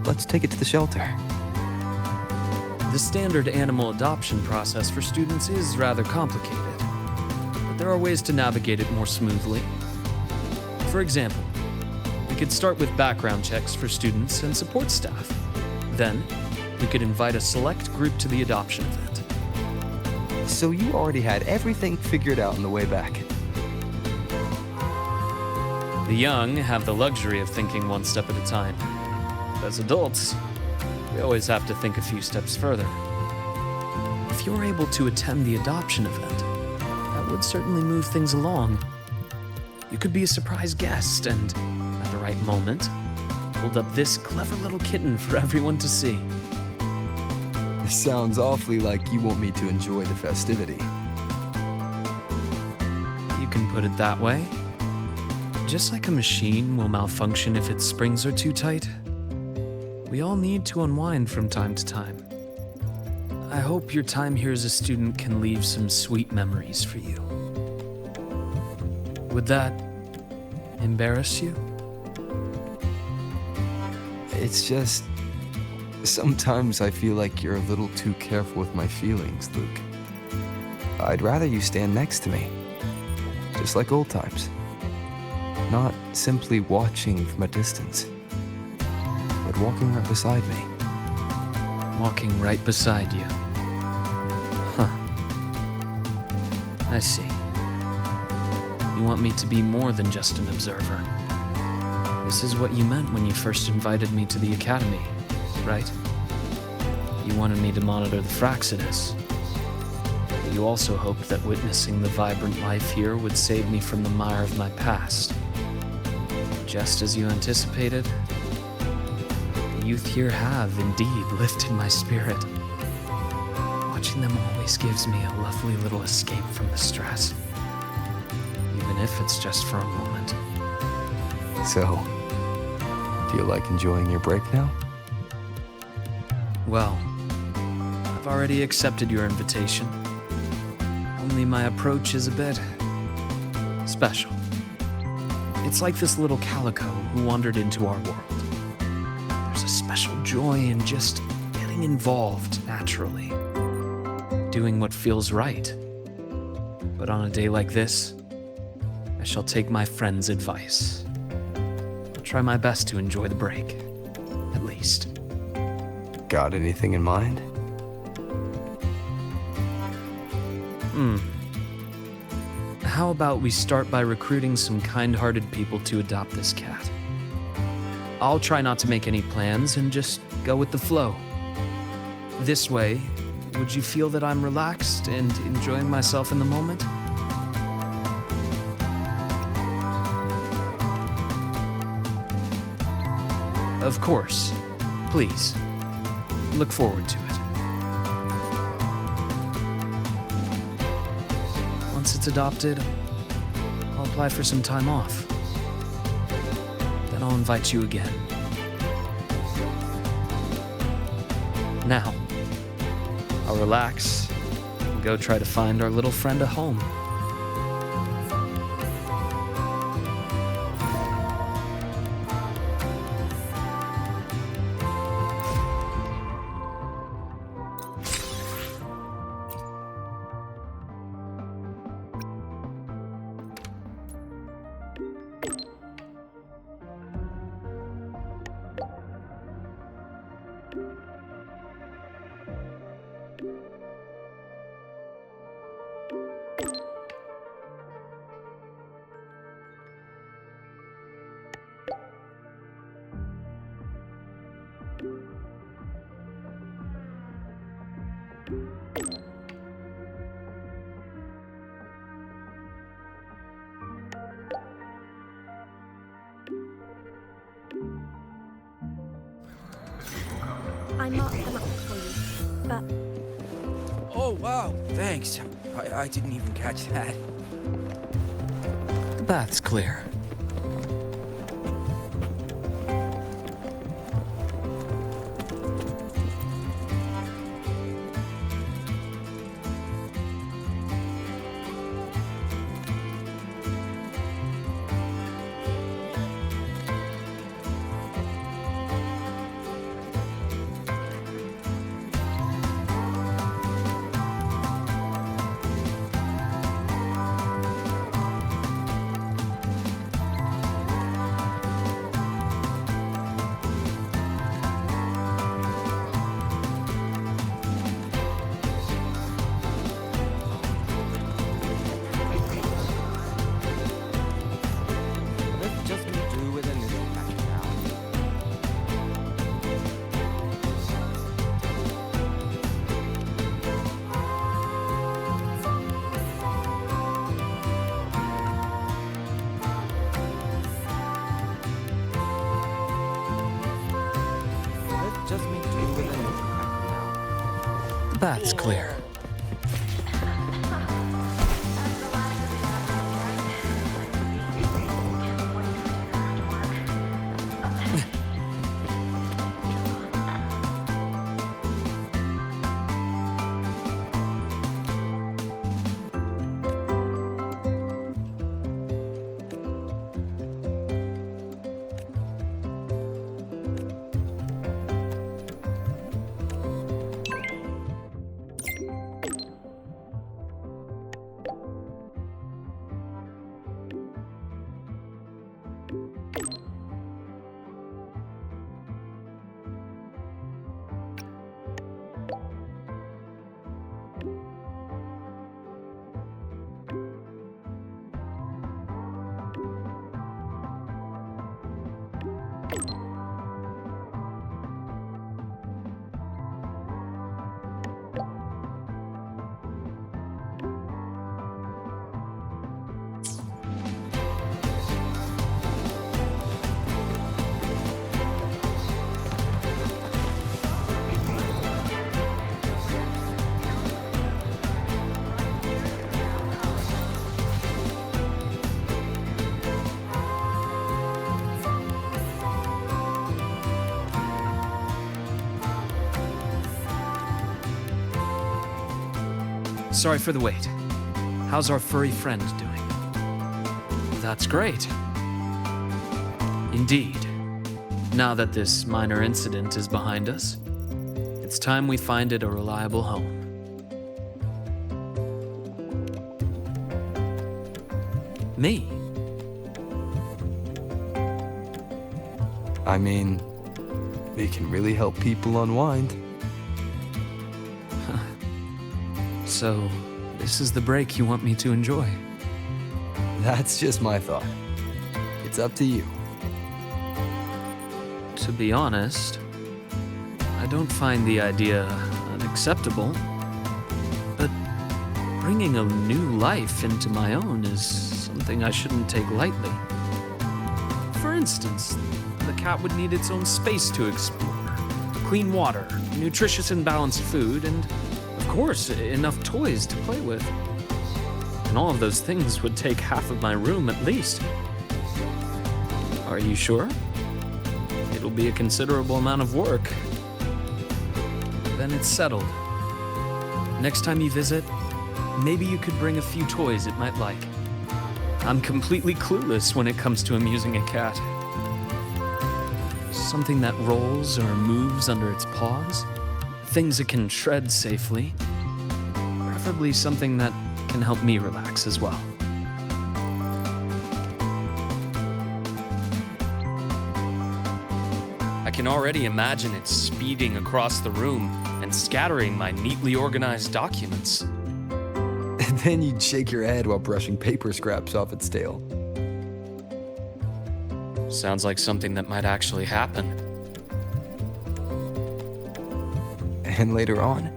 let's take it to the shelter. The standard animal adoption process for students is rather complicated, but there are ways to navigate it more smoothly. For example, we could start with background checks for students and support staff. Then, we could invite a select group to the adoption event. So you already had everything figured out on the way back. The young have the luxury of thinking one step at a time. As adults, we always have to think a few steps further. If you're able to attend the adoption event, that would certainly move things along. You could be a surprise guest and, at the right moment, hold up this clever little kitten for everyone to see. Sounds awfully like you want me to enjoy the festivity. You can put it that way. Just like a machine will malfunction if its springs are too tight, we all need to unwind from time to time. I hope your time here as a student can leave some sweet memories for you. Would that embarrass you? It's just... sometimes I feel like you're a little too careful with my feelings, Luuk. I'd rather you stand next to me, just like old times. Not simply watching from a distance, but walking right beside me. Walking right beside you. Huh. I see. You want me to be more than just an observer. This is what you meant when you first invited me to the academy, right? You wanted me to monitor the Fraxidus. But you also hoped that witnessing the vibrant life here would save me from the mire of my past. Just as you anticipated, the youth here have indeed lifted my spirit. Watching them always gives me a lovely little escape from the stress, even if it's just for a moment. So, do you like enjoying your break now? Well, I've already accepted your invitation. Only my approach is a bit special. It's like this little calico who wandered into our world. There's a special joy in just getting involved naturally, doing what feels right. But on a day like this, I shall take my friend's advice. I'll try my best to enjoy the break, at least. Got anything in mind? How about we start by recruiting some kind-hearted people to adopt this cat? I'll try not to make any plans and just go with the flow. This way, would you feel that I'm relaxed and enjoying myself in the moment? Of course. Please. Look forward to it. Once it's adopted, I'll apply for some time off. Then I'll invite you again. Now, I'll relax and go try to find our little friend a home. I marked them up for you, but... Oh, wow, thanks. I didn't even catch that. The path's clear. That's clear. Sorry for the wait. How's our furry friend doing? That's great. Indeed. Now that this minor incident is behind us, it's time we find it a reliable home. Me? I mean, they can really help people unwind. So, this is the break you want me to enjoy? That's just my thought. It's up to you. To be honest, I don't find the idea unacceptable, but bringing a new life into my own is something I shouldn't take lightly. For instance, the cat would need its own space to explore, clean water, nutritious and balanced food, and, of course, enough toys to play with. And all of those things would take half of my room at least. Are you sure? It'll be a considerable amount of work. Then it's settled. Next time you visit, maybe you could bring a few toys it might like. I'm completely clueless when it comes to amusing a cat. Something that rolls or moves under its paws. Things it can tread safely. Preferably something that can help me relax as well. I can already imagine it speeding across the room and scattering my neatly organized documents. And then you'd shake your head while brushing paper scraps off its tail. Sounds like something that might actually happen. And later on,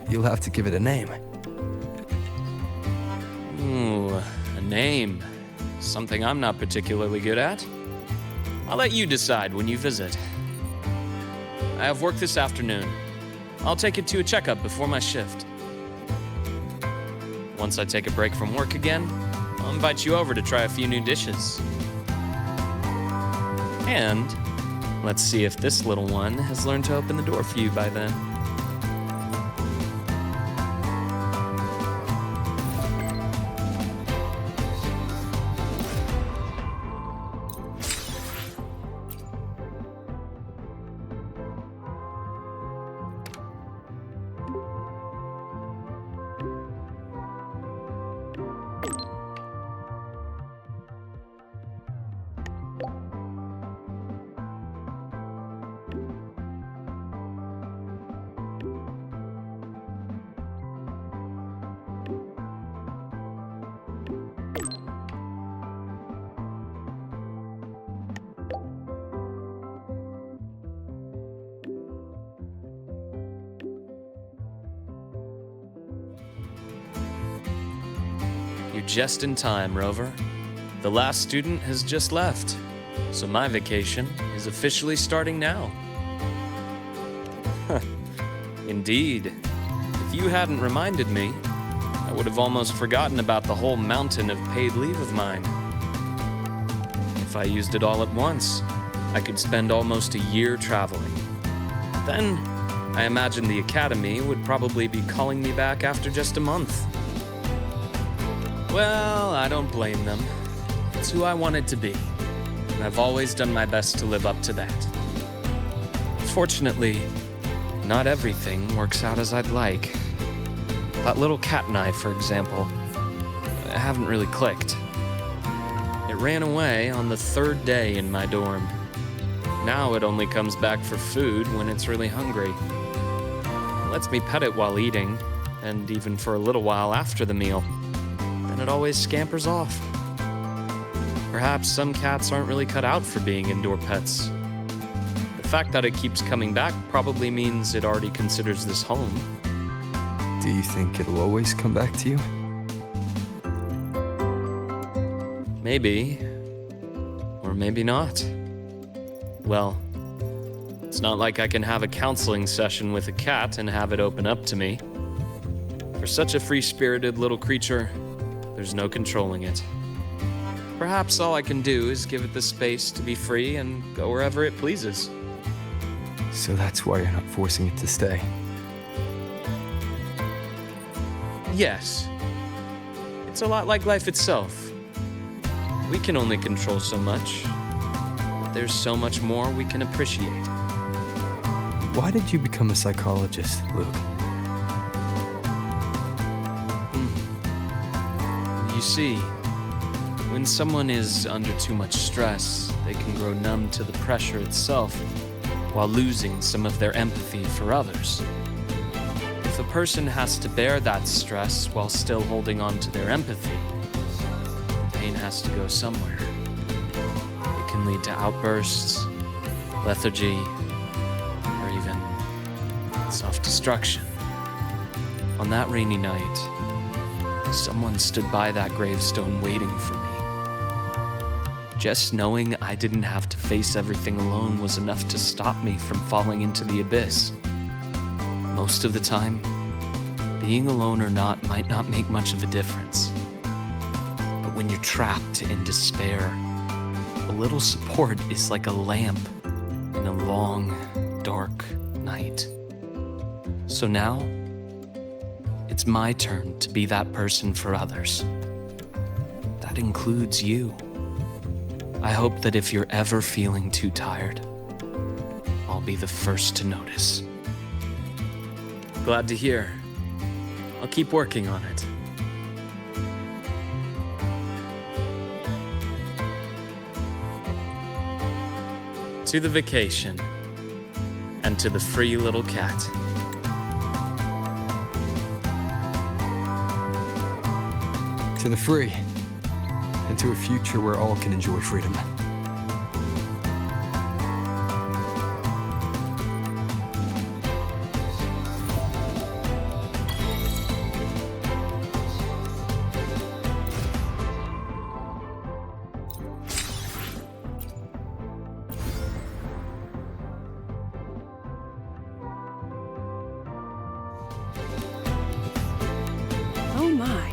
you'll have to give it a name. Ooh, a name. Something I'm not particularly good at. I'll let you decide when you visit. I have work this afternoon. I'll take it to a checkup before my shift. Once I take a break from work again, I'll invite you over to try a few new dishes. And let's see if this little one has learned to open the door for you by then. You're just in time, Rover. The last student has just left, so my vacation is officially starting now. Indeed. If you hadn't reminded me, I would have almost forgotten about the whole mountain of paid leave of mine. If I used it all at once, I could spend almost a year traveling. Then, I imagine the Academy would probably be calling me back after just a month. Well, I don't blame them. It's who I wanted to be, and I've always done my best to live up to that. Fortunately, not everything works out as I'd like. That little cat and I, for example, haven't really clicked. It ran away on the third day in my dorm. Now it only comes back for food when it's really hungry. It lets me pet it while eating, and even for a little while after the meal. Then it always scampers off. Perhaps some cats aren't really cut out for being indoor pets. The fact that it keeps coming back probably means it already considers this home. Do you think it'll always come back to you? Maybe. Or maybe not. Well, it's not like I can have a counseling session with a cat and have it open up to me. For such a free-spirited little creature, there's no controlling it. Perhaps all I can do is give it the space to be free and go wherever it pleases. So that's why you're not forcing it to stay. Yes. It's a lot like life itself. We can only control so much, but there's so much more we can appreciate. Why did you become a psychologist, Luuk? You see, when someone is under too much stress, they can grow numb to the pressure itself while losing some of their empathy for others. If a person has to bear that stress while still holding on to their empathy, the pain has to go somewhere. It can lead to outbursts, lethargy, or even self-destruction. On that rainy night, someone stood by that gravestone waiting for me. Just knowing I didn't have to face everything alone was enough to stop me from falling into the abyss. Most of the time, being alone or not might not make much of a difference. But when you're trapped in despair, a little support is like a lamp in a long, dark night. So now, it's my turn to be that person for others. That includes you. I hope that if you're ever feeling too tired, I'll be the first to notice. Glad to hear. I'll keep working on it. To the vacation, and to the free little cat. To the free, and to a future where all can enjoy freedom. Oh my,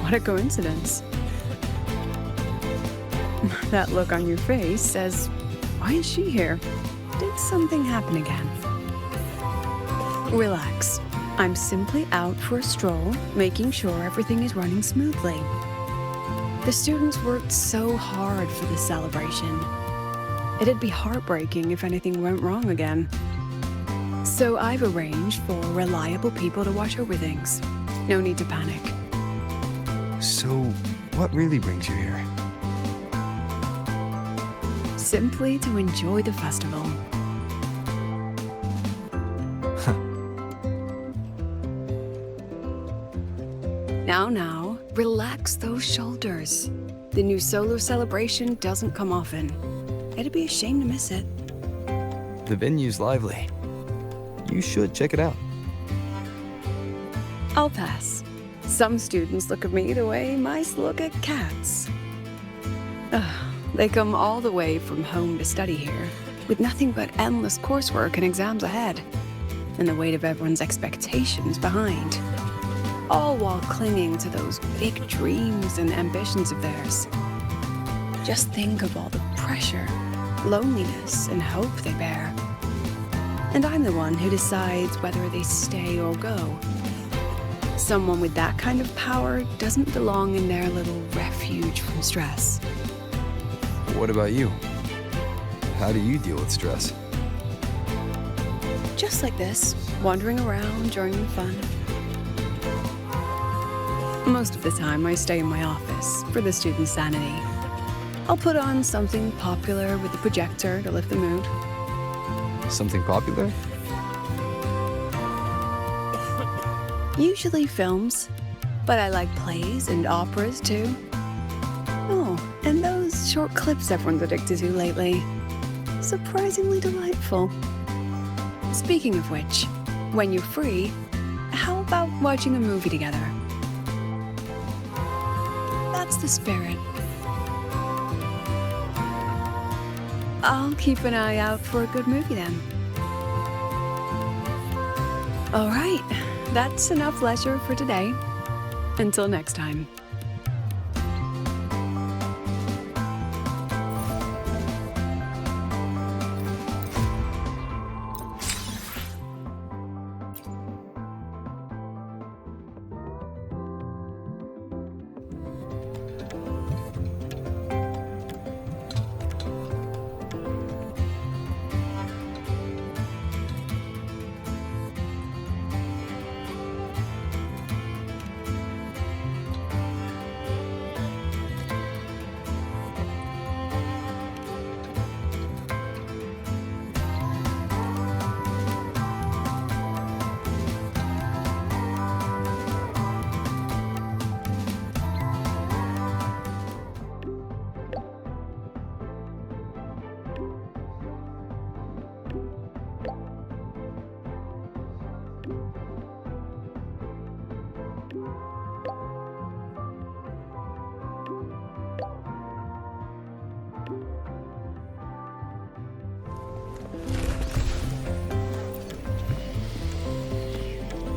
what a coincidence. That look on your face says, why is she here? Did something happen again? Relax. I'm simply out for a stroll, making sure everything is running smoothly. The students worked so hard for this celebration. It'd be heartbreaking if anything went wrong again. So I've arranged for reliable people to watch over things. No need to panic. So, what really brings you here? Simply to enjoy the festival. Now, relax those shoulders. The new solar celebration doesn't come often. It'd be a shame to miss it. The venue's lively. You should check it out. I'll pass. Some students look at me the way mice look at cats. They come all the way from home to study here, with nothing but endless coursework and exams ahead, and the weight of everyone's expectations behind. All while clinging to those big dreams and ambitions of theirs. Just think of all the pressure, loneliness, and hope they bear. And I'm the one who decides whether they stay or go. Someone with that kind of power doesn't belong in their little refuge from stress. What about you? How do you deal with stress? Just like this, wandering around, joining fun. Most of the time, I stay in my office for the students' sanity. I'll put on something popular with the projector to lift the mood. Something popular? Usually films, but I like plays and operas too. Oh, and those short clips everyone's addicted to lately. Surprisingly delightful. Speaking of which, when you're free, how about watching a movie together? That's the spirit. I'll keep an eye out for a good movie then. All right, that's enough leisure for today. Until next time.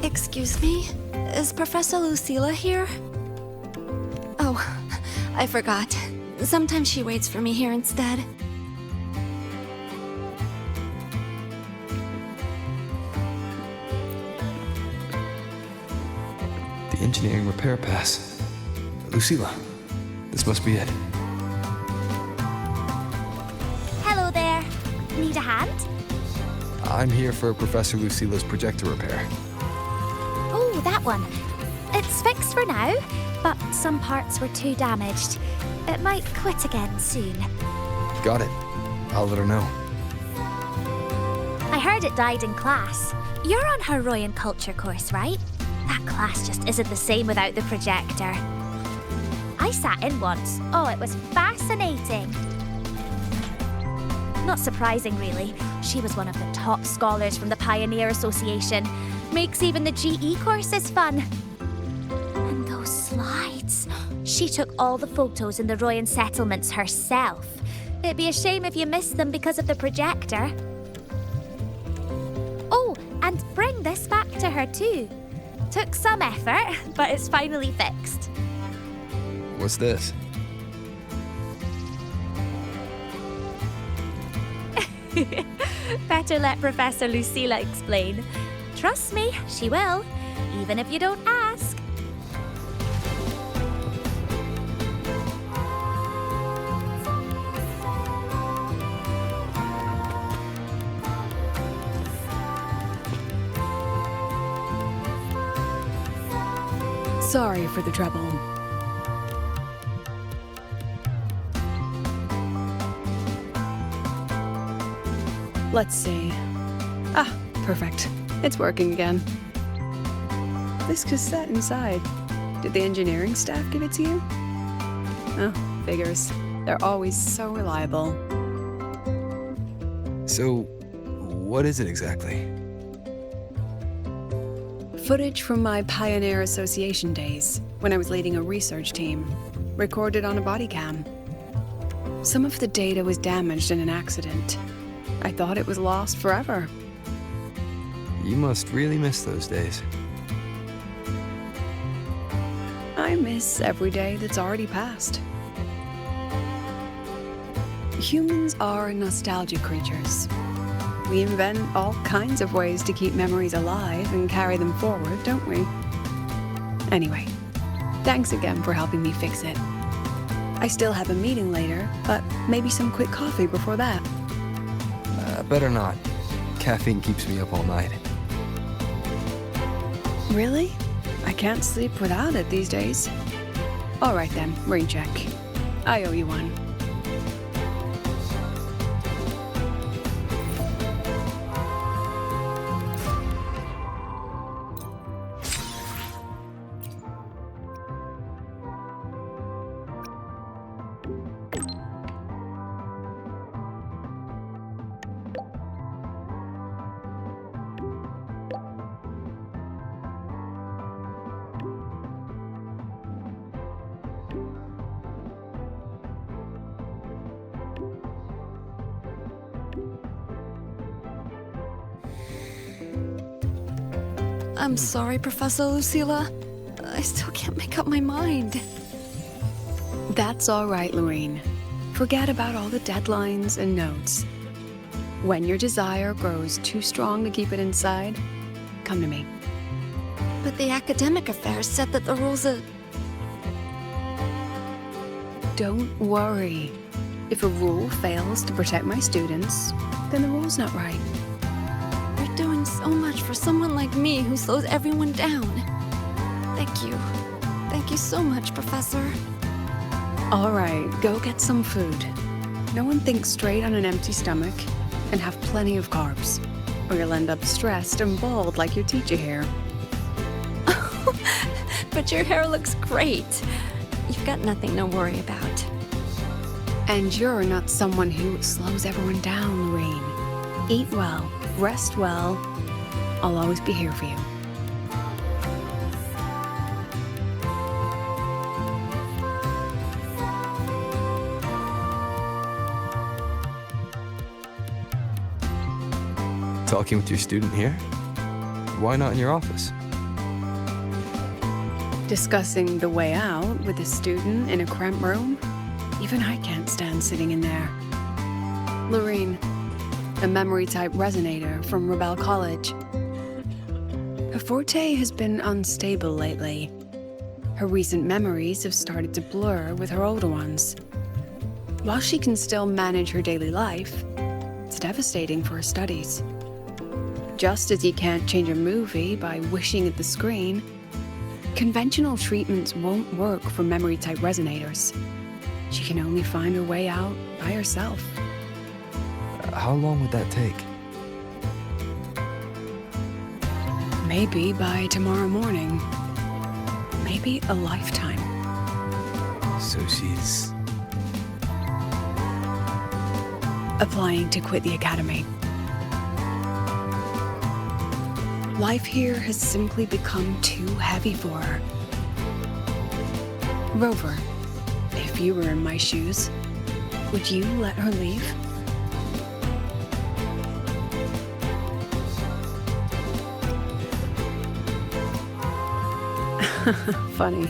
Excuse me? Is Professor Lucilla here? Oh, I forgot. Sometimes she waits for me here instead. The engineering repair pass. Lucilla, this must be it. Hello there. Need a hand? I'm here for Professor Lucilla's projector repair. Oh, that one. It's fixed for now, but some parts were too damaged. It might quit again soon. Got it. I'll let her know. I heard it died in class. You're on her Royan Culture course, right? That class just isn't the same without the projector. I sat in once. Oh, it was fascinating. Not surprising, really. She was one of the top scholars from the Pioneer Association. Makes even the GE courses fun. And those slides. She took all the photos in the Royan settlements herself. It'd be a shame if you missed them because of the projector. Oh, and bring this back to her too. Took some effort, but it's finally fixed. What's this? Better let Professor Lucilla explain. Trust me, she will, even if you don't ask. Sorry for the trouble. Let's see. Ah, perfect. It's working again. This cassette inside. Did the engineering staff give it to you? Oh, figures. They're always so reliable. So, what is it exactly? Footage from my Pioneer Association days, when I was leading a research team, recorded on a body cam. Some of the data was damaged in an accident. I thought it was lost forever. You must really miss those days. I miss every day that's already passed. Humans are nostalgia creatures. We invent all kinds of ways to keep memories alive and carry them forward, don't we? Anyway, thanks again for helping me fix it. I still have a meeting later, but maybe some quick coffee before that. Better not. Caffeine keeps me up all night. Really? I can't sleep without it these days. All right then, rain check. I owe you one. I'm sorry, Professor Lucilla. I still can't make up my mind. That's all right, Lorraine. Forget about all the deadlines and notes. When your desire grows too strong to keep it inside, come to me. But the academic affairs said that the rules are... Don't worry. If a rule fails to protect my students, then the rule's not right. You're doing so much for someone like me who slows everyone down. Thank you. Thank you so much, Professor. All right, go get some food. No one thinks straight on an empty stomach, and have plenty of carbs, or you'll end up stressed and bald like your teacher here. But your hair looks great. You've got nothing to worry about. And you're not someone who slows everyone down, Lorraine. Eat well, rest well. I'll always be here for you. Talking with your student here? Why not in your office? Discussing the way out with a student in a cramped room? Even I can't stand sitting in there. Lorene, a memory-type resonator from Rebel College. Her forte has been unstable lately. Her recent memories have started to blur with her older ones. While she can still manage her daily life, it's devastating for her studies. Just as you can't change a movie by wishing at the screen, conventional treatments won't work for memory-type resonators. She can only find her way out by herself. How long would that take? Maybe by tomorrow morning. Maybe a lifetime. So she's... applying to quit the academy. Life here has simply become too heavy for her. Rover, if you were in my shoes, would you let her leave? Funny.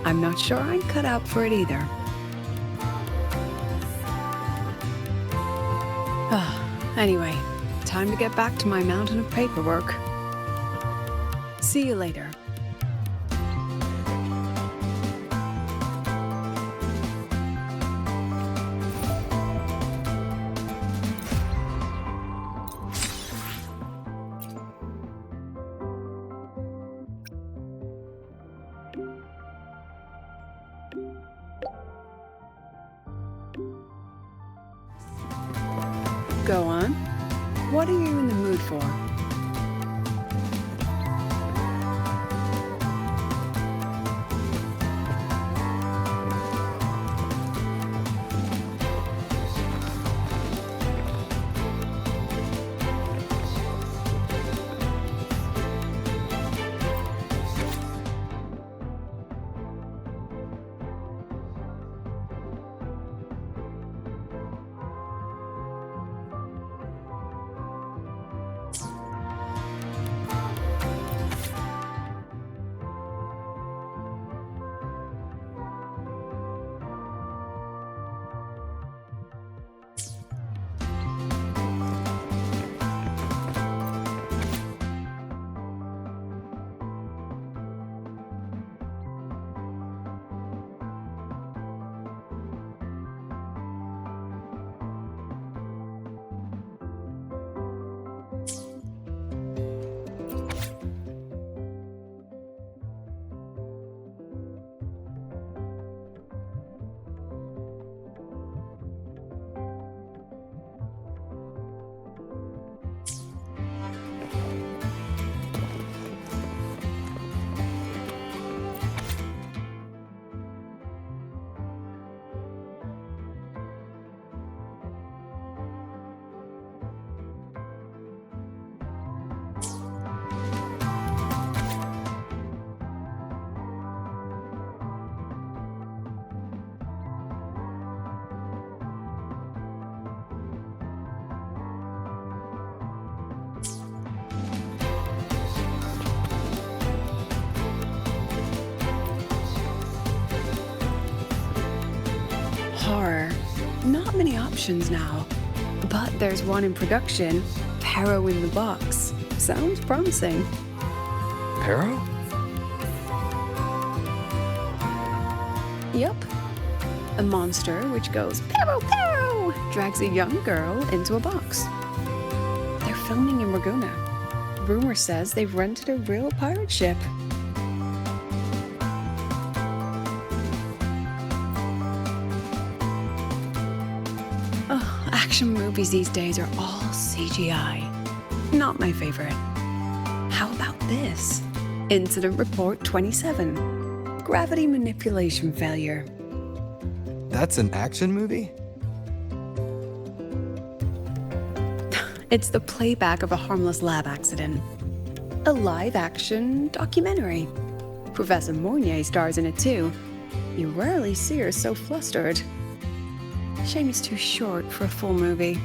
I'm not sure I'm cut out for it either. Anyway, time to get back to my mountain of paperwork. See you later. Go on. What are you in the mood for? Horror. Not many options now. But there's one in production, Pero in the Box. Sounds promising. Pero? Yup. A monster which goes, Pero, Pero! Drags a young girl into a box. They're filming in Raguna. Rumor says they've rented a real pirate ship. Action movies these days are all CGI. Not my favorite. How about this? Incident Report 27. Gravity manipulation failure. That's an action movie? It's the playback of a harmless lab accident. A live-action documentary. Professor Mornye stars in it too. You rarely see her so flustered. Shame it's too short for a full movie.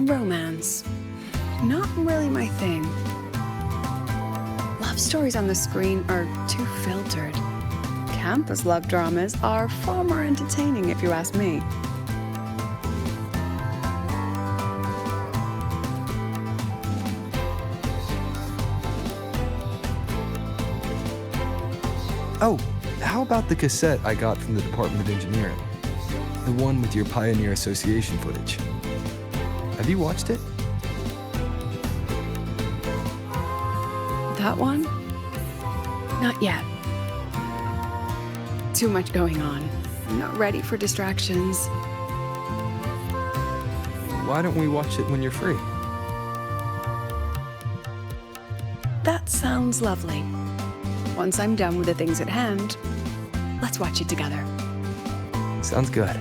Romance. Not really my thing. Love stories on the screen are too filtered. Campus love dramas are far more entertaining, if you ask me. Oh, how about the cassette I got from the Department of Engineering? The one with your Pioneer Association footage. Have you watched it? That one? Not yet. Too much going on. I'm not ready for distractions. Why don't we watch it when you're free? That sounds lovely. Once I'm done with the things at hand, let's watch it together. Sounds good.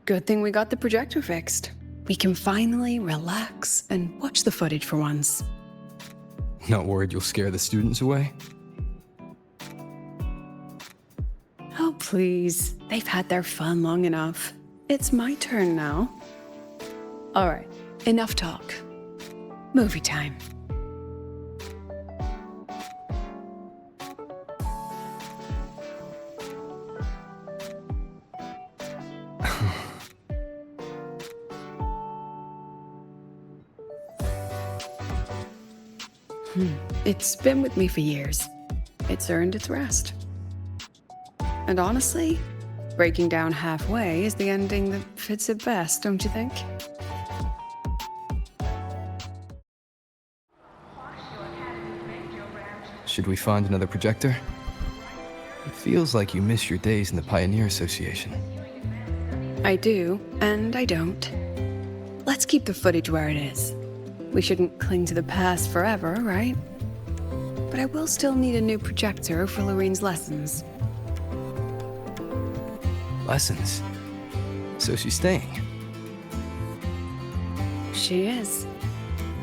Good thing we got the projector fixed. We can finally relax and watch the footage for once. Not worried you'll scare the students away? Oh, please. They've had their fun long enough. It's my turn now. All right, enough talk. Movie time. It's been with me for years. It's earned its rest. And honestly, breaking down halfway is the ending that fits it best, don't you think? Should we find another projector? It feels like you miss your days in the Pioneer Association. I do, and I don't. Let's keep the footage where it is. We shouldn't cling to the past forever, right? But I will still need a new projector for Lorene's lessons. Lessons? So she's staying? She is.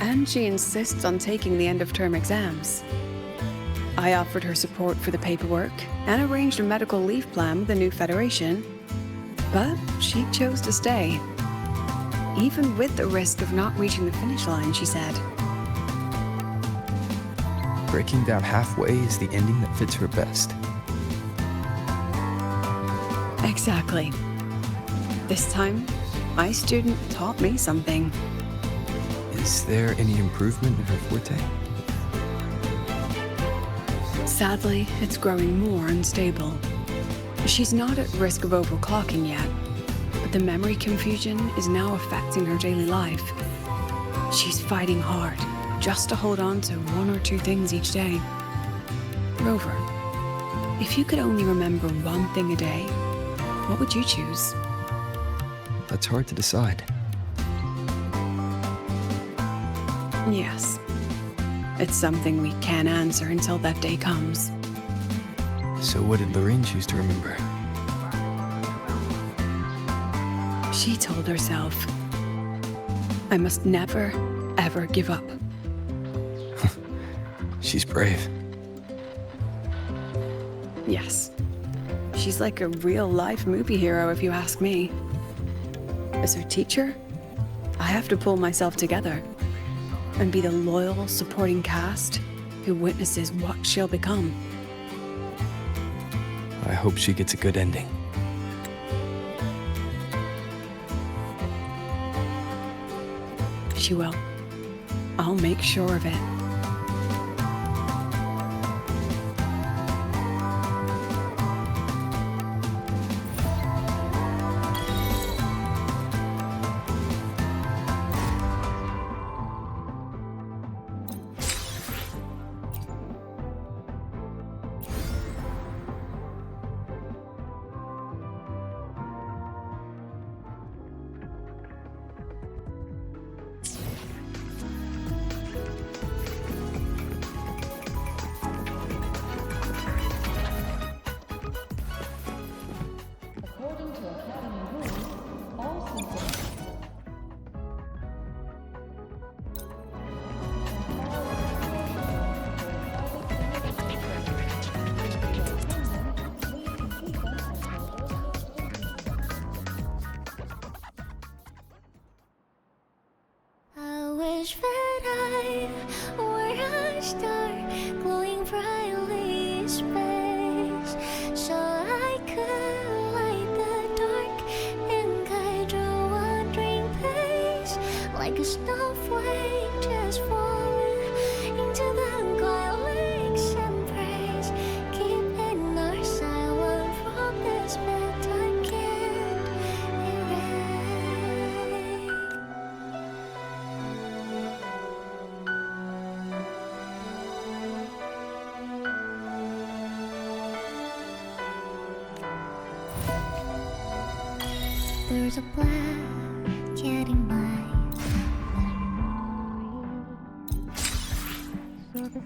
And she insists on taking the end-of-term exams. I offered her support for the paperwork and arranged a medical leave plan with the new Federation, but she chose to stay. Even with the risk of not reaching the finish line, she said. Breaking down halfway is the ending that fits her best. Exactly. This time, my student taught me something. Is there any improvement in her forte? Sadly, it's growing more unstable. She's not at risk of overclocking yet, but the memory confusion is now affecting her daily life. She's fighting hard just to hold on to one or two things each day. Rover, if you could only remember one thing a day, what would you choose? That's hard to decide. Yes. It's something we can't answer until that day comes. So what did Lorene choose to remember? She told herself, I must never, ever give up. She's brave. Yes. She's like a real-life movie hero, if you ask me. As her teacher, I have to pull myself together and be the loyal, supporting cast who witnesses what she'll become. I hope she gets a good ending. She will. I'll make sure of it. There's a black cat in my memory. So the